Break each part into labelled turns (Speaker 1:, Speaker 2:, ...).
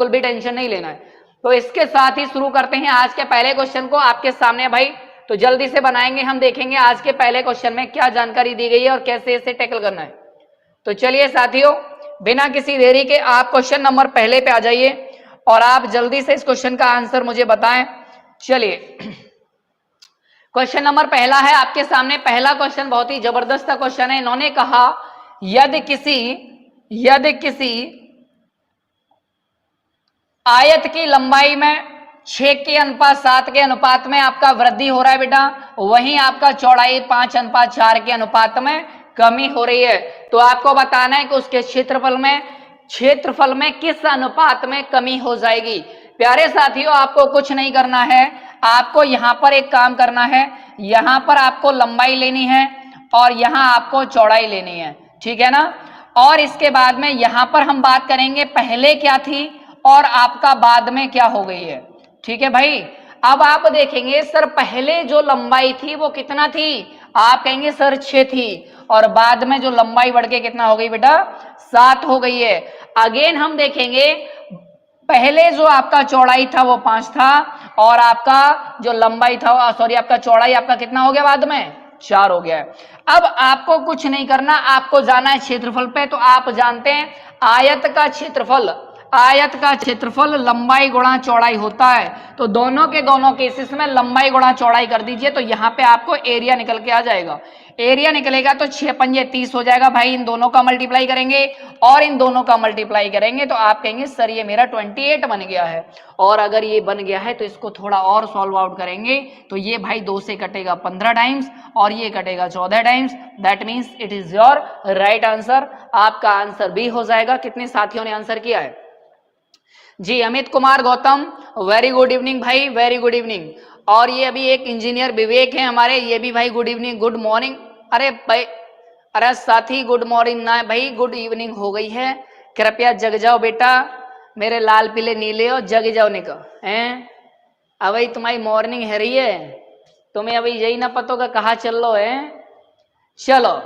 Speaker 1: बिल्कुल भी टेंशन नहीं लेना है। तो इसके साथ ही शुरू करते हैं आज के पहले क्वेश्चन को। आपके सामने भाई तो जल्दी से बनाएंगे, हम देखेंगे आज के पहले क्वेश्चन में क्या जानकारी दी गई है और कैसे इसे टैकल करना है। तो चलिए साथियों, बिना किसी देरी के आप क्वेश्चन नंबर पहले पे आ जाइए और आप जल्दी से इस क्वेश्चन का आंसर मुझे बताएं। चलिए, क्वेश्चन नंबर पहला है आपके सामने। पहला क्वेश्चन बहुत ही जबरदस्त क्वेश्चन है। इन्होंने कहा यदि किसी आयत की लंबाई में 6 के अनुपात 7 के अनुपात में आपका वृद्धि हो रहा है बेटा, वहीं आपका चौड़ाई 5:4 के अनुपात में कमी हो रही है, तो आपको बताना है कि उसके क्षेत्रफल में किस अनुपात में कमी हो जाएगी। प्यारे साथियों, आपको कुछ नहीं करना है, आपको यहां पर एक काम करना है। यहां पर आपको लंबाई लेनी है और यहां आपको चौड़ाई लेनी है, ठीक है ना। और इसके बाद में यहां पर हम बात करेंगे पहले क्या थी और आपका बाद में क्या हो गई है, ठीक है भाई। अब आप देखेंगे सर पहले जो लंबाई थी वो कितना थी, आप कहेंगे सर 6 थी, और बाद में जो लंबाई बढ़ के कितना हो गई बेटा, 7 हो गई है। अगेन हम देखेंगे पहले जो आपका चौड़ाई था वो 5 था और आपका जो लंबाई था आपका चौड़ाई आपका कितना हो गया, बाद में 4 हो गया है। अब आपको कुछ नहीं करना, आपको जाना है क्षेत्रफल पे। तो आप जानते हैं आयत का क्षेत्रफल लंबाई गुणा चौड़ाई होता है, तो दोनों के केसेस में लंबाई गुणा चौड़ाई कर दीजिए, तो यहाँ पे आपको एरिया निकल के आ जाएगा। एरिया निकलेगा तो 6 पंजे 30 हो जाएगा भाई। इन दोनों का मल्टीप्लाई करेंगे और इन दोनों का मल्टीप्लाई करेंगे तो आप कहेंगे सर ये मेरा 28 बन गया है। और अगर ये बन गया है तो इसको थोड़ा और सॉल्व आउट करेंगे तो ये भाई 2 से कटेगा 15 टाइम्स और ये कटेगा 14 times. That means it is your right answer. आपका आंसर बी हो जाएगा। कितने साथियों ने आंसर किया है जी? Amit Kumar Gautam, very good evening भाई, वेरी गुड इवनिंग। और ये अभी एक इंजीनियर विवेक है हमारे, ये भी भाई गुड इवनिंग, गुड मॉर्निंग। अरे भाई, अरे साथी गुड मॉर्निंग ना भाई, गुड इवनिंग हो गई है। कृपया जग जाओ बेटा, मेरे लाल पीले नीले हो, जग जाओ निको हैं। अभी तुम्हारी मॉर्निंग है रही है, तुम्हें अभी यही ना पता होगा कहाँ चल लो है। चलो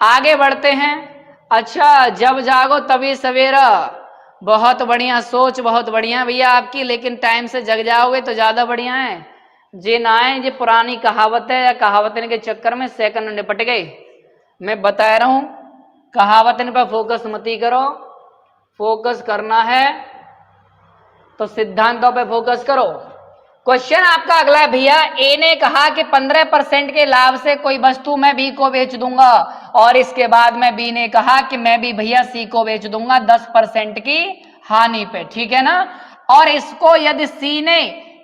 Speaker 1: आगे बढ़ते हैं। अच्छा, जब जागो तभी सवेरा, बहुत बढ़िया सोच, बहुत बढ़िया भैया आपकी, लेकिन टाइम से जग जाओगे तो ज्यादा बढ़िया है। जे ना है, ये पुरानी कहावत है, या कहावतन के चक्कर में सेकंड निपट गए। मैं बता रहा हूं, कहावतन पर फोकस मती करो, फोकस करना है तो सिद्धांतों पे फोकस करो। क्वेश्चन आपका अगला है भैया, ए ने कहा कि 15% के लाभ से कोई वस्तु मैं बी को बेच दूंगा, और इसके बाद में बी ने कहा कि मैं भी भैया सी को बेच दूंगा 10% की हानि पे, ठीक है ना। और इसको यदि सी ने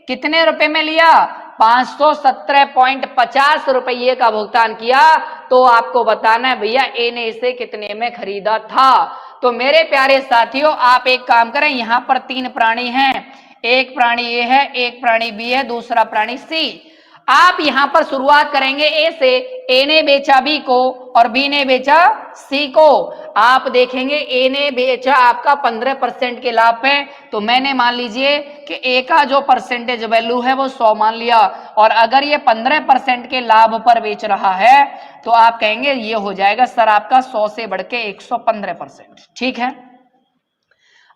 Speaker 1: कितने रुपए में लिया, 517.50 रुपये का भुगतान किया, तो आपको बताना है भैया ए ने इसे कितने में खरीदा था। तो मेरे प्यारे साथियों, आप एक काम करें, यहां पर 3 प्राणी हैं, एक प्राणी ए है, एक प्राणी बी है, दूसरा प्राणी सी। आप यहां पर शुरुआत करेंगे ए से। ए ने बेचा बी को और बी ने बेचा सी को। आप देखेंगे ए ने बेचा आपका 15% के लाभ पे, तो मैंने मान लीजिए कि ए का जो परसेंटेज वैल्यू है वो 100 मान लिया, और अगर ये 15% के लाभ पर बेच रहा है तो आप कहेंगे ये हो जाएगा सर आपका 100 से बढ़ के 115%, ठीक है।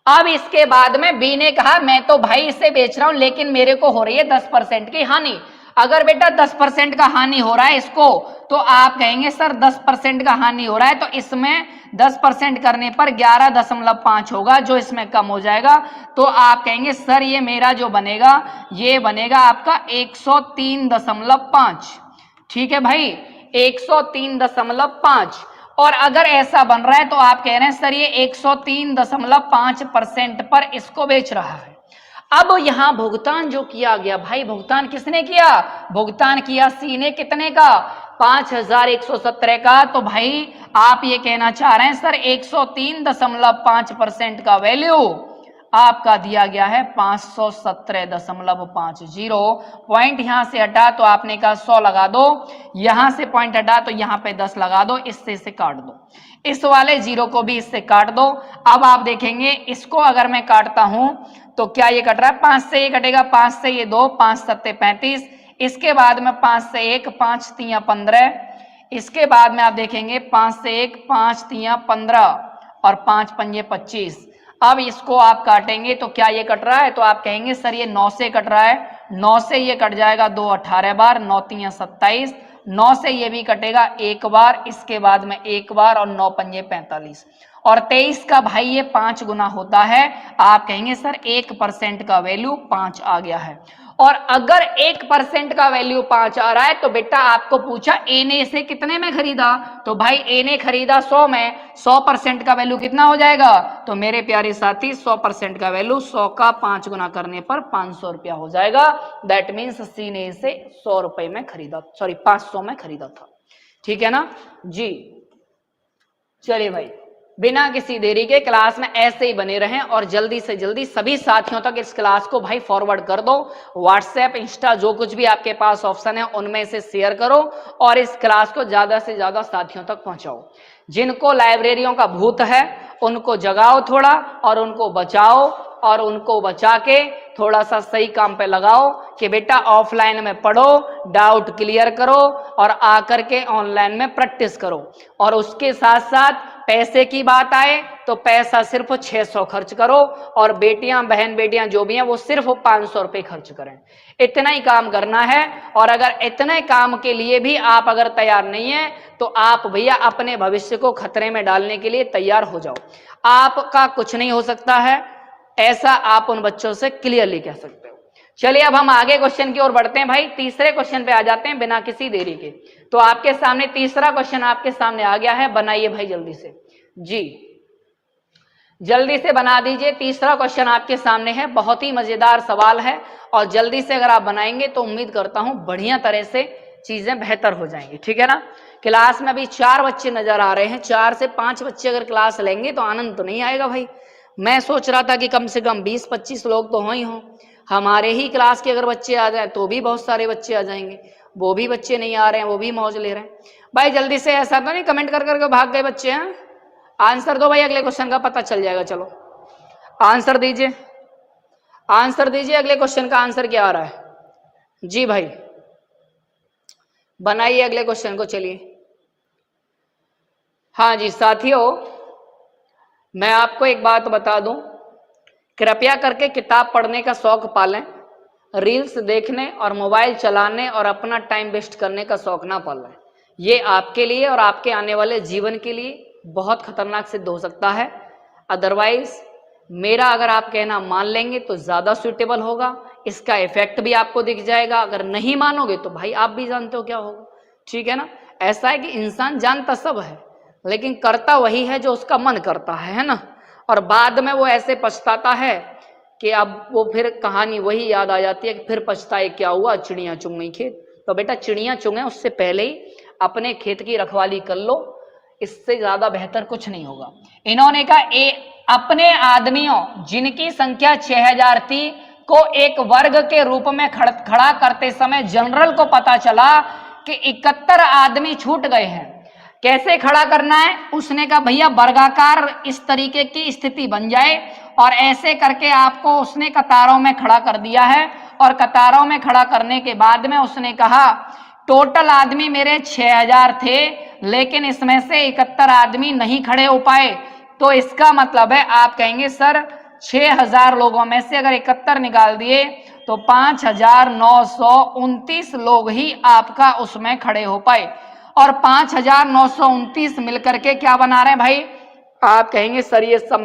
Speaker 1: अब इसके बाद में बी ने कहा मैं तो भाई इसे बेच रहा हूं, लेकिन मेरे को हो रही है 10% की हानि। अगर बेटा 10% का हानि हो रहा है इसको, तो आप कहेंगे सर 10% का हानि हो रहा है, तो इसमें 10% करने पर 11.5 होगा, जो इसमें कम हो जाएगा। तो आप कहेंगे सर ये मेरा जो बनेगा, ये बनेगा आपका 103.5, ठीक है भाई, 103.5। और अगर ऐसा बन रहा है तो आप कह रहे हैं सर ये 103.5% पर इसको बेच रहा है। अब यहां भुगतान जो किया गया भाई, भुगतान किसने किया, भुगतान किया सी ने, कितने का, 5117 का। तो भाई आप ये कहना चाह रहे हैं सर 103.5% का वैल्यू आपका दिया गया है 517.50। पॉइंट यहां से हटा तो आपने कहा 100 लगा दो, यहां से पॉइंट हटा तो यहां पे 10 लगा दो, इससे इसे काट दो, इस वाले 0 को भी इससे काट दो। अब आप देखेंगे इसको अगर मैं काटता हूं तो क्या ये कट रहा है, 5 से ये कटेगा, 5 से ये 2, 5 7 35, इसके बाद में 5 से 1, 5 3 15, इसके बाद में आप देखेंगे 5 से 1, 5 3 15 और 5 पंजे 25। अब इसको आप काटेंगे तो क्या ये कट रहा है, तो आप कहेंगे सर ये 9 से कट रहा है, 9 से ये कट जाएगा 2 18 बार, 9 3 27, 9 से ये भी कटेगा एक बार, इसके बाद में एक बार, और 9 पंजे 45, और 23 का भाई ये 5 गुना होता है। आप कहेंगे सर 1% का वैल्यू 5 आ गया है। और अगर 1% का वैल्यू 5 आ रहा है तो बेटा आपको पूछा ए ने इसे कितने में खरीदा, तो भाई ए ने खरीदा 100 में, 100% का वैल्यू कितना हो जाएगा, तो मेरे प्यारे साथी 100% का वैल्यू 100 का 5 गुना करने पर 500 रुपया हो जाएगा। दैट मीन्स सी ने इसे 100 रुपए में खरीदा, सॉरी 500 में खरीदा था। ठीक है ना जी। चलिए भाई, बिना किसी देरी के क्लास में ऐसे ही बने रहें और जल्दी से जल्दी सभी साथियों तक इस क्लास को भाई फॉरवर्ड कर दो। व्हाट्सएप, इंस्टा, जो कुछ भी आपके पास ऑप्शन है उनमें से शेयर करो और इस क्लास को ज्यादा से ज्यादा साथियों तक पहुंचाओ। जिनको लाइब्रेरियों का भूत है उनको जगाओ थोड़ा और उनको बचाओ, और उनको बचा के थोड़ा सा सही काम पे लगाओ कि बेटा ऑफलाइन में पढ़ो, डाउट क्लियर करो और आकर के ऑनलाइन में प्रैक्टिस करो। और उसके साथ साथ पैसे की बात आए तो पैसा सिर्फ 600 खर्च करो, और बेटियां बहन बेटियां जो भी हैं वो सिर्फ 500 रुपए खर्च करें। इतना ही काम करना है। और अगर इतने काम के लिए भी आप अगर तैयार नहीं है तो आप भैया अपने भविष्य को खतरे में डालने के लिए तैयार हो जाओ। आपका कुछ नहीं हो सकता है, ऐसा आप उन बच्चों से क्लियरली कह सकते हो। चलिए अब हम आगे क्वेश्चन की ओर बढ़ते हैं भाई, तीसरे क्वेश्चन पे आ जाते हैं बिना किसी देरी के। तो आपके सामने तीसरा क्वेश्चन आपके सामने आ गया है, बनाइए भाई जल्दी से जी, जल्दी से बना दीजिए। तीसरा क्वेश्चन आपके सामने है, बहुत ही मजेदार सवाल है और जल्दी से अगर आप बनाएंगे तो उम्मीद करता हूं बढ़िया तरह से चीजें बेहतर हो जाएंगी। ठीक है ना। क्लास में अभी 4 बच्चे नजर आ रहे हैं, 4 से 5 बच्चे अगर क्लास लेंगे तो आनंद तो नहीं आएगा भाई। मैं सोच रहा था कि कम से कम 20-25 लोग तो हों ही हों। हमारे ही क्लास के अगर बच्चे आ जाए तो भी बहुत सारे बच्चे आ जाएंगे, वो भी बच्चे नहीं आ रहे हैं, वो भी मौज ले रहे हैं भाई। जल्दी से, ऐसा तो नहीं कमेंट कर करके भाग गए बच्चे हैं। आंसर दो भाई, अगले क्वेश्चन का पता चल जाएगा। चलो आंसर दीजिए, आंसर दीजिए, अगले क्वेश्चन का आंसर क्या आ रहा है जी भाई, बनाइए अगले क्वेश्चन को। चलिए हाँ जी साथियों, मैं आपको एक बात बता दूं, कृपया करके किताब पढ़ने का शौक पालें, रील्स देखने और मोबाइल चलाने और अपना टाइम वेस्ट करने का शौक ना पालें। ये आपके लिए और आपके आने वाले जीवन के लिए बहुत खतरनाक सिद्ध हो सकता है। अदरवाइज मेरा अगर आप कहना मान लेंगे तो ज्यादा सुटेबल होगा, इसका इफेक्ट भी आपको दिख जाएगा। अगर नहीं मानोगे तो भाई आप भी जानते हो क्या होगा। ठीक है ना। ऐसा है कि इंसान जानता सब है लेकिन करता वही है जो उसका मन करता है ना। और बाद में वो ऐसे पछताता है कि अब वो फिर कहानी वही याद आ जाती है कि फिर पछताए क्या हुआ, चिड़ियां चुग गई खेत। तो बेटा चिड़ियां चुगे उससे पहले ही अपने खेत की रखवाली कर लो, इससे ज्यादा बेहतर कुछ नहीं होगा। इन्होंने कहा अपने आदमियों जिनकी संख्या 6000 थी को एक वर्ग के रूप में खड़ा करते समय जनरल को पता चला कि 71 आदमी छूट गए हैं। कैसे खड़ा करना है, उसने कहा भैया वर्गाकार इस तरीके की स्थिति बन जाए, और ऐसे करके आपको उसने कतारों में खड़ा कर दिया है। और कतारों में खड़ा करने के बाद में उसने कहा टोटल आदमी मेरे 6000 थे लेकिन इसमें से 71 आदमी नहीं खड़े हो पाए। तो इसका मतलब है, आप कहेंगे सर 6000 लोगों में से अगर 71 निकाल दिए तो 5929 लोग ही आपका उसमें खड़े हो पाए। और 5929 मिलकर के क्या बना रहे हैं भाई, आप कहेंगे सर ये सब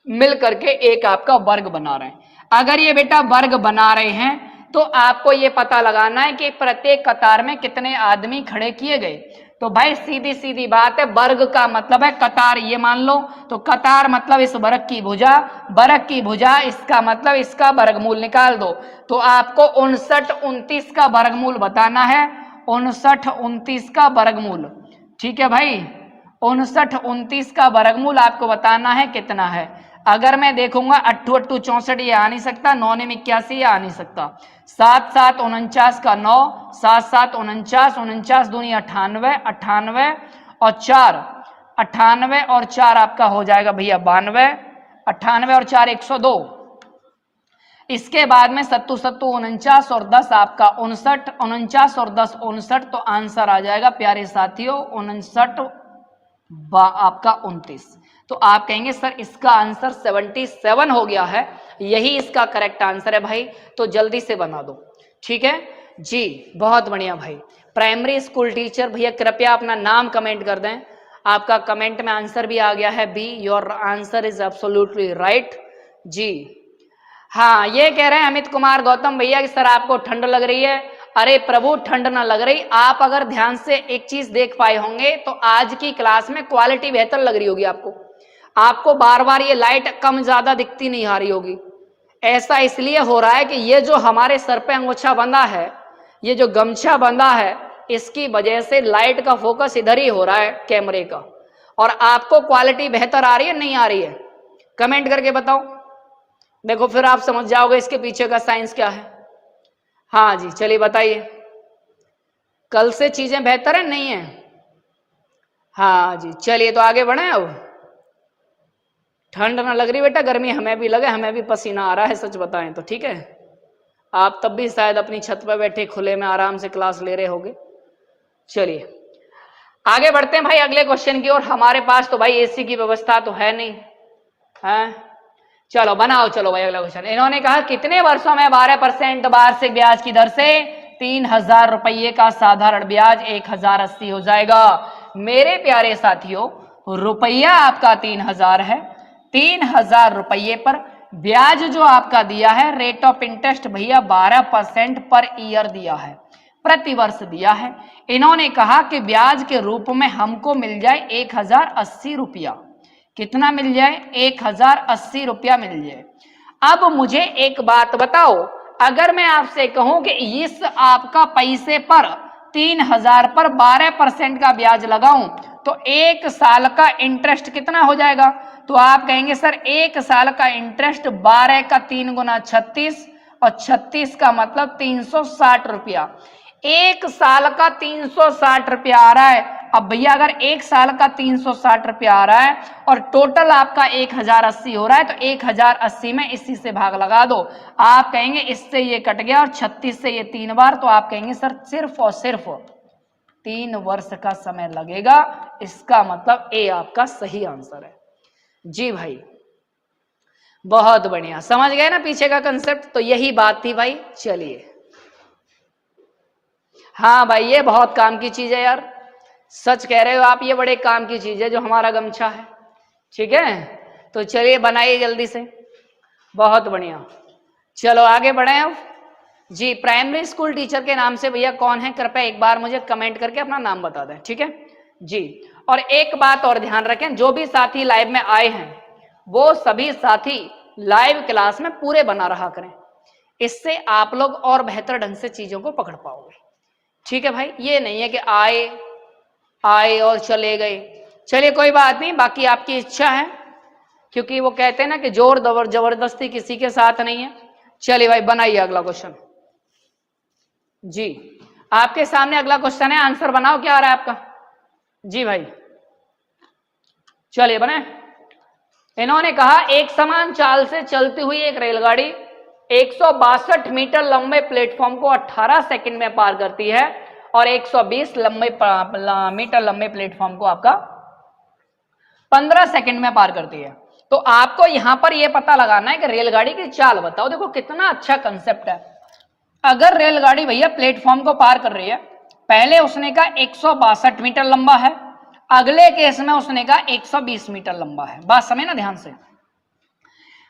Speaker 1: मिल करके एक आपका वर्ग बना रहे हैं। अगर ये बेटा वर्ग बना रहे हैं तो आपको ये पता लगाना है कि प्रत्येक कतार में कितने आदमी खड़े किए गए। तो भाई सीधी सीधी बात है, वर्ग का मतलब है कतार, ये मान लो। तो कतार मतलब इस वर्ग की भुजा, वर्ग की भुजा इसका मतलब इसका वर्गमूल निकाल दो। तो आपको 59-29 का वर्गमूल बताना है, 59-29 का वर्गमूल। ठीक है भाई, 59-29 का वर्गमूल आपको बताना है कितना है। अगर मैं देखूंगा 8-8 64 ये आ नहीं सकता, 9 9 81 ये आ नहीं सकता, 7 7 49 का 9, 7 7 49, 49 दूनी 98, 98 और 4, 98 और 4 आपका हो जाएगा भैया 92, 98 और 4 102। इसके बाद में 7 7 49 और 10 आपका 59, 49 और 10 59। तो आंसर आ जाएगा प्यारे साथियों 59 आपका 29। तो आप कहेंगे सर इसका आंसर 77 हो गया है, यही इसका करेक्ट आंसर है भाई। तो जल्दी से बना दो, ठीक है जी, बहुत बढ़िया भाई। प्राइमरी स्कूल टीचर भैया कृपया अपना नाम कमेंट कर दें। आपका कमेंट में आंसर भी आ गया है B, your answer is absolutely right जी। हाँ, ये कह रहे हैं अमित कुमार गौतम भैया कि सर आपको ठंड लग रही है। अरे प्रभु ठंड ना लग रही, आप अगर ध्यान से एक चीज देख पाए होंगे तो आज की क्लास में क्वालिटी बेहतर लग रही होगी आपको। आपको बार बार ये लाइट कम ज्यादा दिखती नहीं आ रही होगी। ऐसा इसलिए हो रहा है कि ये जो हमारे सर पे अंगोछा बंधा है, ये जो गमछा बंधा है, इसकी वजह से लाइट का फोकस इधर ही हो रहा है कैमरे का। और आपको क्वालिटी बेहतर आ रही है नहीं आ रही है, कमेंट करके बताओ। देखो फिर आप समझ जाओगे इसके पीछे का साइंस क्या है। हाँ जी चलिए बताइए, कल से चीजें बेहतर है नहीं है? हाँ जी चलिए तो आगे बढ़े। अब ठंड ना लग रही बेटा, गर्मी हमें भी लगे, हमें भी पसीना आ रहा है सच बताएं तो, ठीक है। आप तब भी शायद अपनी छत पर बैठे खुले में आराम से क्लास ले रहे होगे। चलिए आगे बढ़ते हैं भाई अगले क्वेश्चन की ओर। हमारे पास तो भाई एसी की व्यवस्था तो है नहीं है। चलो बनाओ, चलो भाई अगला क्वेश्चन। इन्होंने कहा कितने वर्षों में 12% वार्षिक ब्याज की दर से 3000 रुपये का साधारण ब्याज 1080 हो जाएगा। मेरे प्यारे साथियों, रुपया आपका 3000 है, 3000 रुपये पर ब्याज जो आपका दिया है रेट ऑफ इंटरेस्ट भैया 12% पर ईयर दिया है, प्रतिवर्ष दिया है। इन्होंने कहा कि ब्याज के रूप में हमको मिल जाए 1080 रुपया। कितना मिल जाए? 1080 रुपया मिल जाए। अब मुझे एक बात बताओ, अगर मैं आपसे कहूं कि इस आपका पैसे पर 3000 पर 12% का ब्याज लगाऊं तो एक साल का इंटरेस्ट कितना हो जाएगा? तो आप कहेंगे सर एक साल का इंटरेस्ट 12 का 3 गुना 36 और 36 का मतलब 360 रुपया। एक साल का 360 रुपया आ रहा है। अब भैया अगर एक साल का 360 रुपया आ रहा है और टोटल आपका 1080 हो रहा है तो 1080 में इसी से भाग लगा दो। आप कहेंगे इससे ये कट गया और 36 से ये 3 बार, तो आप कहेंगे सर सिर्फ और सिर्फ 3 वर्ष का समय लगेगा। इसका मतलब ए आपका सही आंसर है जी भाई। बहुत बढ़िया, समझ गए ना पीछे का कंसेप्ट? तो यही बात थी भाई। चलिए हाँ भाई ये बहुत काम की चीज है यार, सच कह रहे हो आप, ये बड़े काम की चीज है जो हमारा गमछा है, ठीक है। तो चलिए बनाइए जल्दी से, बहुत बढ़िया। चलो आगे बढ़े अब जी। प्राइमरी स्कूल टीचर के नाम से भैया कौन है, कृपया एक बार मुझे कमेंट करके अपना नाम बता दें, ठीक है जी। और एक बात और ध्यान रखें, जो भी साथी लाइव में आए हैं वो सभी साथी लाइव क्लास में पूरे बना रहा करें, इससे आप लोग और बेहतर ढंग से चीजों को पकड़ पाओगे, ठीक है भाई। ये नहीं है कि आए और चले गए। चलिए कोई बात नहीं, बाकी आपकी इच्छा है, क्योंकि वो कहते हैं ना कि जोर जबरदस्ती किसी के साथ नहीं है। चलिए भाई बनाइए अगला क्वेश्चन जी। आपके सामने अगला क्वेश्चन है, आंसर बनाओ। क्या आ रहा है आपका जी भाई? चलिए बने। इन्होंने कहा एक समान चाल से चलती हुई एक रेलगाड़ी 162 मीटर लंबे प्लेटफॉर्म को 18 सेकंड में पार करती है और 120 मीटर लंबे प्लेटफॉर्म को आपका 15 सेकंड में पार करती है। तो आपको यहां पर यह पता लगाना है कि रेलगाड़ी की चाल बताओ। देखो कितना अच्छा कंसेप्ट है। अगर रेलगाड़ी भैया प्लेटफॉर्म को पार कर रही है, पहले उसने कहा 162 मीटर लंबा है, अगले केस में उसने कहा 120 मीटर लंबा है। बात समझे ना ध्यान से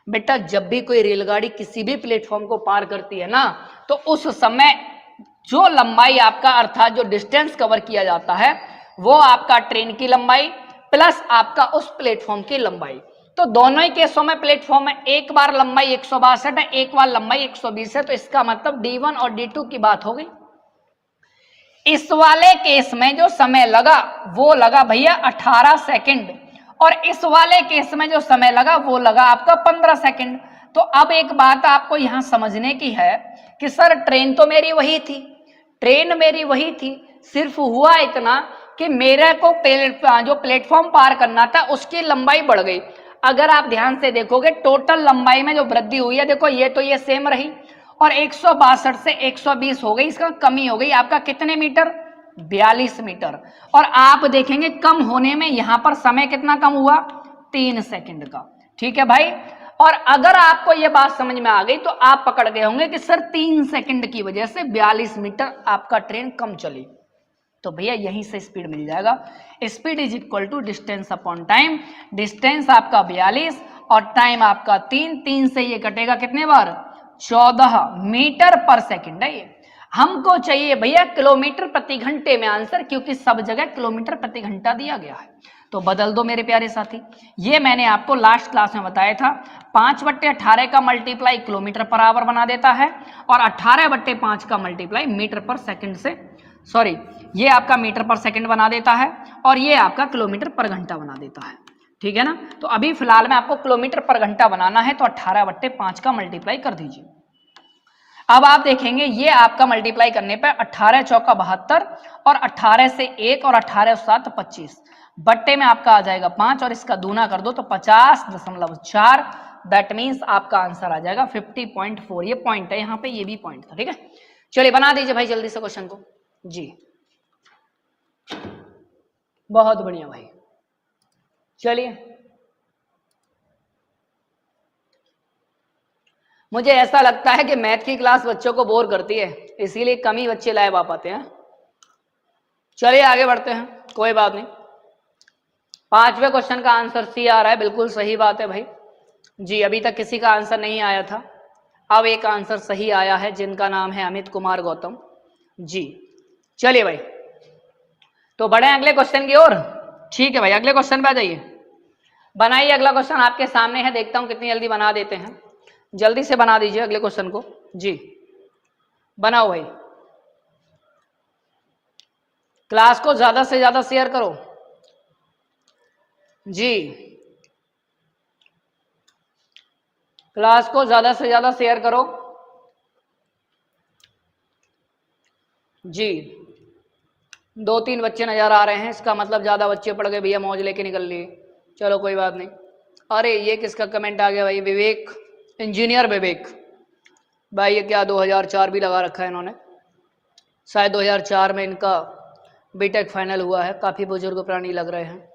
Speaker 1: बेटा। जब भी कोई रेलगाड़ी किसी भी प्लेटफॉर्म को पार करती है ना, तो उस समय जो लंबाई आपका अर्थात जो डिस्टेंस कवर किया जाता है वो आपका ट्रेन की लंबाई प्लस आपका उस प्लेटफॉर्म की लंबाई। तो दोनों ही केसों में प्लेटफॉर्म में एक बार लंबाई 162 है, एक बार लंबाई 120 है, तो इसका मतलब D1 और D2 की बात हो गई। इस वाले केस में जो समय लगा वो लगा भैया 18 सेकंड और इस वाले केस में जो समय लगा वो लगा आपका 15 सेकंड। तो अब एक बात आपको यहां समझने की है कि सर ट्रेन तो मेरी वही थी, ट्रेन मेरी वही थी, सिर्फ हुआ इतना कि मेरे को जो प्लेटफॉर्म पार करना था उसकी लंबाई बढ़ गई। अगर आप ध्यान से देखोगे टोटल लंबाई में जो वृद्धि हुई है, देखो ये तो ये सेम रही और 162 से 120 हो गई, इसका कमी हो गई आपका कितने मीटर? 42 मीटर। और आप देखेंगे कम होने में यहां पर समय कितना कम हुआ, 3 सेकंड का। ठीक है भाई, और अगर आपको यह बात समझ में आ गई तो आप पकड़ गए होंगे कि सर 3 सेकंड की वजह से 42 मीटर आपका ट्रेन कम चली, तो भैया यहीं से स्पीड मिल जाएगा। Speed is equal to distance upon time. Distance आपका 42 और टाइम आपका 3 से ये कटेगा कितने बार, 14 मीटर पर सेकंड है ये। हमको चाहिए भैया किलोमीटर प्रति घंटे में आंसर, क्योंकि सब जगह किलोमीटर प्रति घंटा दिया गया है। तो बदल दो मेरे प्यारे साथी, ये मैंने आपको लास्ट क्लास में बताया था, 5/18 का मल्टीप्लाई किलोमीटर पर आवर बना देता है और 18/5 का मल्टीप्लाई मीटर पर सेकंड से, सॉरी ये आपका मीटर पर सेकंड बना देता है और ये आपका किलोमीटर पर घंटा बना देता है। ठीक है ना, तो अभी फिलहाल में आपको किलोमीटर पर घंटा बनाना है, तो 18/5 का मल्टीप्लाई कर दीजिए। अब आप देखेंगे ये आपका मल्टीप्लाई करने पर 18 चौका 72 और 18 से 1 और 18 7 25 बट्टे में आपका आ जाएगा 5 और इसका दूना कर दो तो 50.4। दैट मीन्स आपका आंसर आ जाएगा 50.4। ये पॉइंट है, यहाँ पे ये भी पॉइंट था। ठीक है, चलिए बना दीजिए भाई जल्दी से क्वेश्चन को जी। बहुत बढ़िया भाई, चलिए मुझे ऐसा लगता है कि मैथ की क्लास बच्चों को बोर करती है, इसीलिए कम ही बच्चे लाइव आ पाते हैं। चलिए आगे बढ़ते हैं, कोई बात नहीं। 5वें क्वेश्चन का आंसर सी आ रहा है, बिल्कुल सही बात है भाई जी। अभी तक किसी का आंसर नहीं आया था, अब एक आंसर सही आया है जिनका नाम है अमित कुमार गौतम जी। चलिए भाई तो बढ़े अगले क्वेश्चन की ओर। ठीक है भाई, अगले क्वेश्चन पे आ जाइए, बनाइए। अगला क्वेश्चन आपके सामने है, देखता हूं कितनी जल्दी बना देते हैं। जल्दी से बना दीजिए अगले क्वेश्चन को जी, बनाओ भाई। क्लास को ज्यादा से ज्यादा शेयर करो जी, क्लास को ज्यादा से ज्यादा शेयर करो जी। 2-3 बच्चे नजर आ रहे हैं, इसका मतलब ज्यादा बच्चे पढ़ गए भैया, मौज लेके निकल लिए। चलो कोई बात नहीं। अरे ये किसका कमेंट आ गया भाई, विवेक, इंजीनियर विवेक भाई। ये क्या 2004 भी लगा रखा है इन्होंने, शायद 2004 में इनका बीटेक फाइनल हुआ है। काफी बुजुर्ग प्राणी लग रहे हैं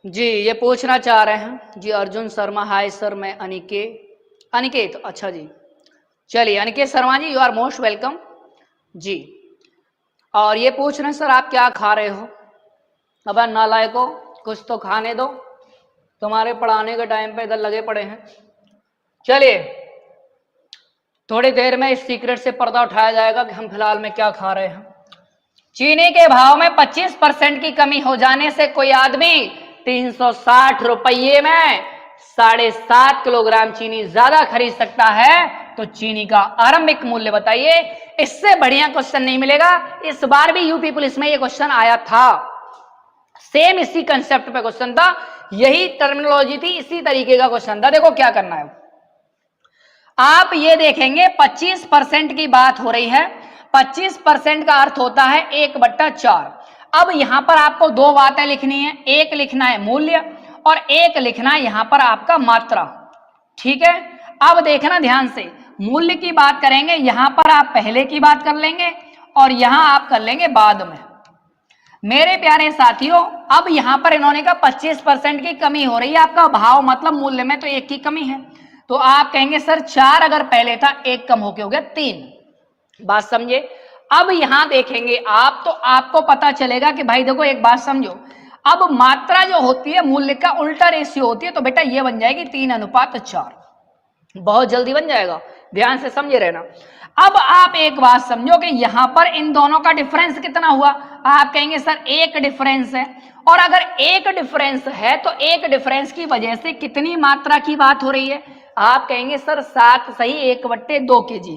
Speaker 1: जी। ये पूछना चाह रहे हैं जी, अर्जुन शर्मा, हाय सर मैं अनिकेत, अच्छा जी। चलिए Aniket Sharma ji, you are most welcome जी। और ये पूछ रहे हैं सर आप क्या खा रहे हो। अब नालायको कुछ तो खाने दो, तुम्हारे पढ़ाने के टाइम पे इधर लगे पड़े हैं। चलिए थोड़ी देर में इस सीक्रेट से पर्दा उठाया जाएगा कि हम फिलहाल में क्या खा रहे हैं। चीनी के भाव में 25% की कमी हो जाने से कोई आदमी 360 रुपये में 7.5 किलोग्राम चीनी ज्यादा खरीद सकता है। तो चीनी का आरंभिक मूल्य बताइए। इससे बढ़िया क्वेश्चन नहीं मिलेगा। इस बार भी यूपी पुलिस में ये क्वेश्चन आया था, सेम इसी कंसेप्ट पे क्वेश्चन था, यही टर्मिनोलॉजी थी, इसी तरीके का क्वेश्चन था। देखो क्या करना है, आप ये देखेंगे 25% की बात हो रही है। 25% का अर्थ होता है 1/4। अब यहां पर आपको दो बातें लिखनी है, एक लिखना है मूल्य और एक लिखना है यहां पर आपका मात्रा। ठीक है, अब देखना ध्यान से, मूल्य की बात करेंगे यहां पर आप पहले की बात कर लेंगे और यहां आप कर लेंगे बाद में। मेरे प्यारे साथियों, अब यहां पर इन्होंने कहा 25% की कमी हो रही है, आपका भाव मतलब मूल्य में तो 1 की कमी है। तो आप कहेंगे सर 4 अगर पहले था 1 कम होके हो गया 3। बात समझे। अब यहां देखेंगे आप तो आपको पता चलेगा कि भाई देखो एक बात समझो, अब मात्रा जो होती है मूल्य का उल्टा रेशियो होती है, तो बेटा ये बन जाएगी 3:4। बहुत जल्दी बन जाएगा, ध्यान से समझे रहना। अब आप एक बात समझो कि यहां पर इन दोनों का डिफरेंस कितना हुआ। आप कहेंगे सर 1 डिफरेंस है, और अगर 1 डिफरेंस है तो 1 डिफरेंस की वजह से कितनी मात्रा की बात हो रही है। आप कहेंगे सर 7 सही 1/2 kg,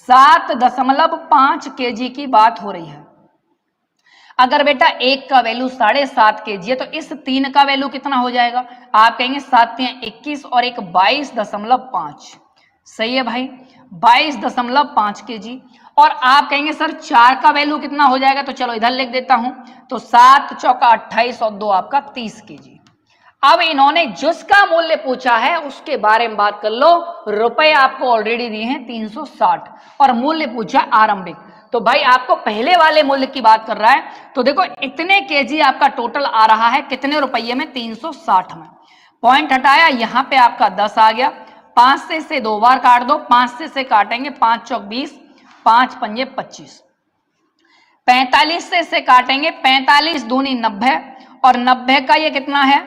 Speaker 1: 7.5 kg की बात हो रही है। अगर बेटा 1 का वैल्यू 7.5 kg है तो इस 3 का वैल्यू कितना हो जाएगा। आप कहेंगे 7 × 21 और 1 22.5। सही है भाई, 22.5 kg। और आप कहेंगे सर 4 का वैल्यू कितना हो जाएगा, तो चलो इधर लिख देता हूं, तो 7 चौका 28 और 2 आपका 30 kg। अब इन्होंने जिसका मूल्य पूछा है उसके बारे में बात कर लो। रुपए आपको ऑलरेडी दिए हैं 360 और मूल्य पूछा आरंभिक, तो भाई आपको पहले वाले मूल्य की बात कर रहा है, तो देखो इतने केजी आपका टोटल आ रहा है कितने रुपये में, 360 में। पॉइंट हटाया, यहां पे आपका 10 आ गया, 5 से इसे 2 बार काट दो, 5 से काटेंगे 5 चौक 20, 5 पंजे 25, 45 से इसे काटेंगे, 45 दूनी 90, और 90 का ये कितना है,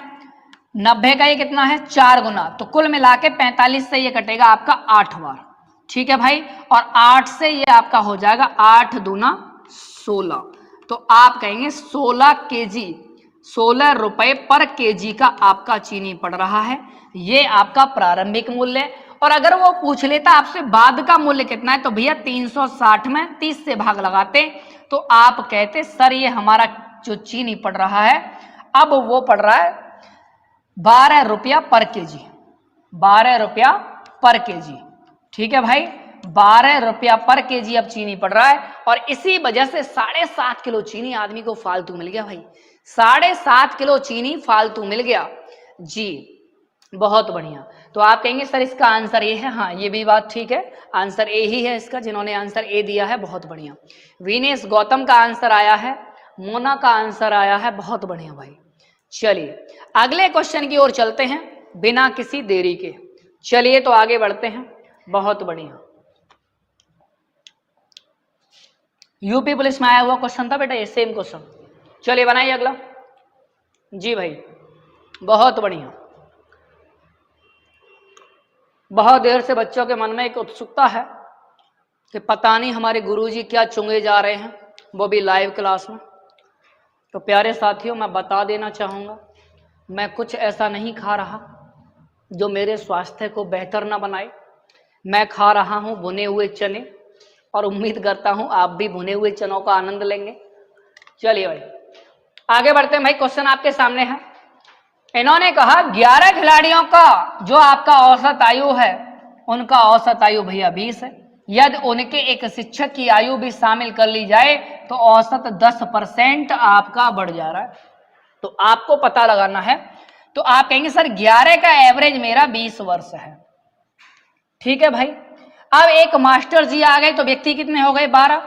Speaker 1: 90 का ये कितना है 4 गुना, तो कुल मिला के 45 से ये कटेगा आपका 8 बार, ठीक है भाई, और 8 से ये आपका हो जाएगा 8 दूना 16, तो आप कहेंगे 16 केजी, 16 रुपए पर केजी का आपका चीनी पड़ रहा है। ये आपका प्रारंभिक मूल्य है। और अगर वो पूछ लेता आपसे बाद का मूल्य कितना है, तो भैया 360 में 30 से भाग लगाते, तो आप कहते सर ये हमारा जो चीनी पड़ रहा है अब वो पड़ रहा है 12 रुपया पर केजी, 12 रुपया पर केजी, ठीक है भाई, 12 रुपया पर केजी अब चीनी पड़ रहा है। और इसी वजह से 7.5 किलो चीनी आदमी को फालतू मिल गया भाई, 7.5 किलो चीनी फालतू मिल गया जी, बहुत बढ़िया। तो आप कहेंगे सर इसका आंसर ए है, हाँ ये भी बात ठीक है, आंसर ए ही है इसका, जिन्होंने आंसर ए दिया है बहुत बढ़िया। विनेश गौतम का आंसर आया है, मोना का आंसर आया है, बहुत बढ़िया भाई। चलिए अगले क्वेश्चन की ओर चलते हैं बिना किसी देरी के, चलिए तो आगे बढ़ते हैं, बहुत बढ़िया। यूपी पुलिस में आया हुआ क्वेश्चन था बेटा ये, सेम क्वेश्चन। चलिए बनाइए अगला जी भाई, बहुत बढ़िया। बहुत देर से बच्चों के मन में एक उत्सुकता है कि पता नहीं हमारे गुरुजी क्या चुंगे जा रहे हैं, वो भी लाइव क्लास में। तो प्यारे साथियों मैं बता देना चाहूँगा, मैं कुछ ऐसा नहीं खा रहा जो मेरे स्वास्थ्य को बेहतर ना बनाए। मैं खा रहा हूँ भुने हुए चने, और उम्मीद करता हूँ आप भी भुने हुए चनों का आनंद लेंगे। चलिए भाई आगे बढ़ते हैं भाई, क्वेश्चन आपके सामने है। इन्होंने कहा 11 खिलाड़ियों का जो आपका औसत आयु है, उनका औसत आयु भैया 20 है। यदि उनके एक शिक्षक की आयु भी शामिल कर ली जाए तो औसत 10% आपका बढ़ जा रहा है। तो आपको पता लगाना है, तो आप कहेंगे सर 11 का एवरेज मेरा 20 वर्ष है, ठीक है भाई। अब एक मास्टर जी आ गए तो व्यक्ति कितने हो गए 12,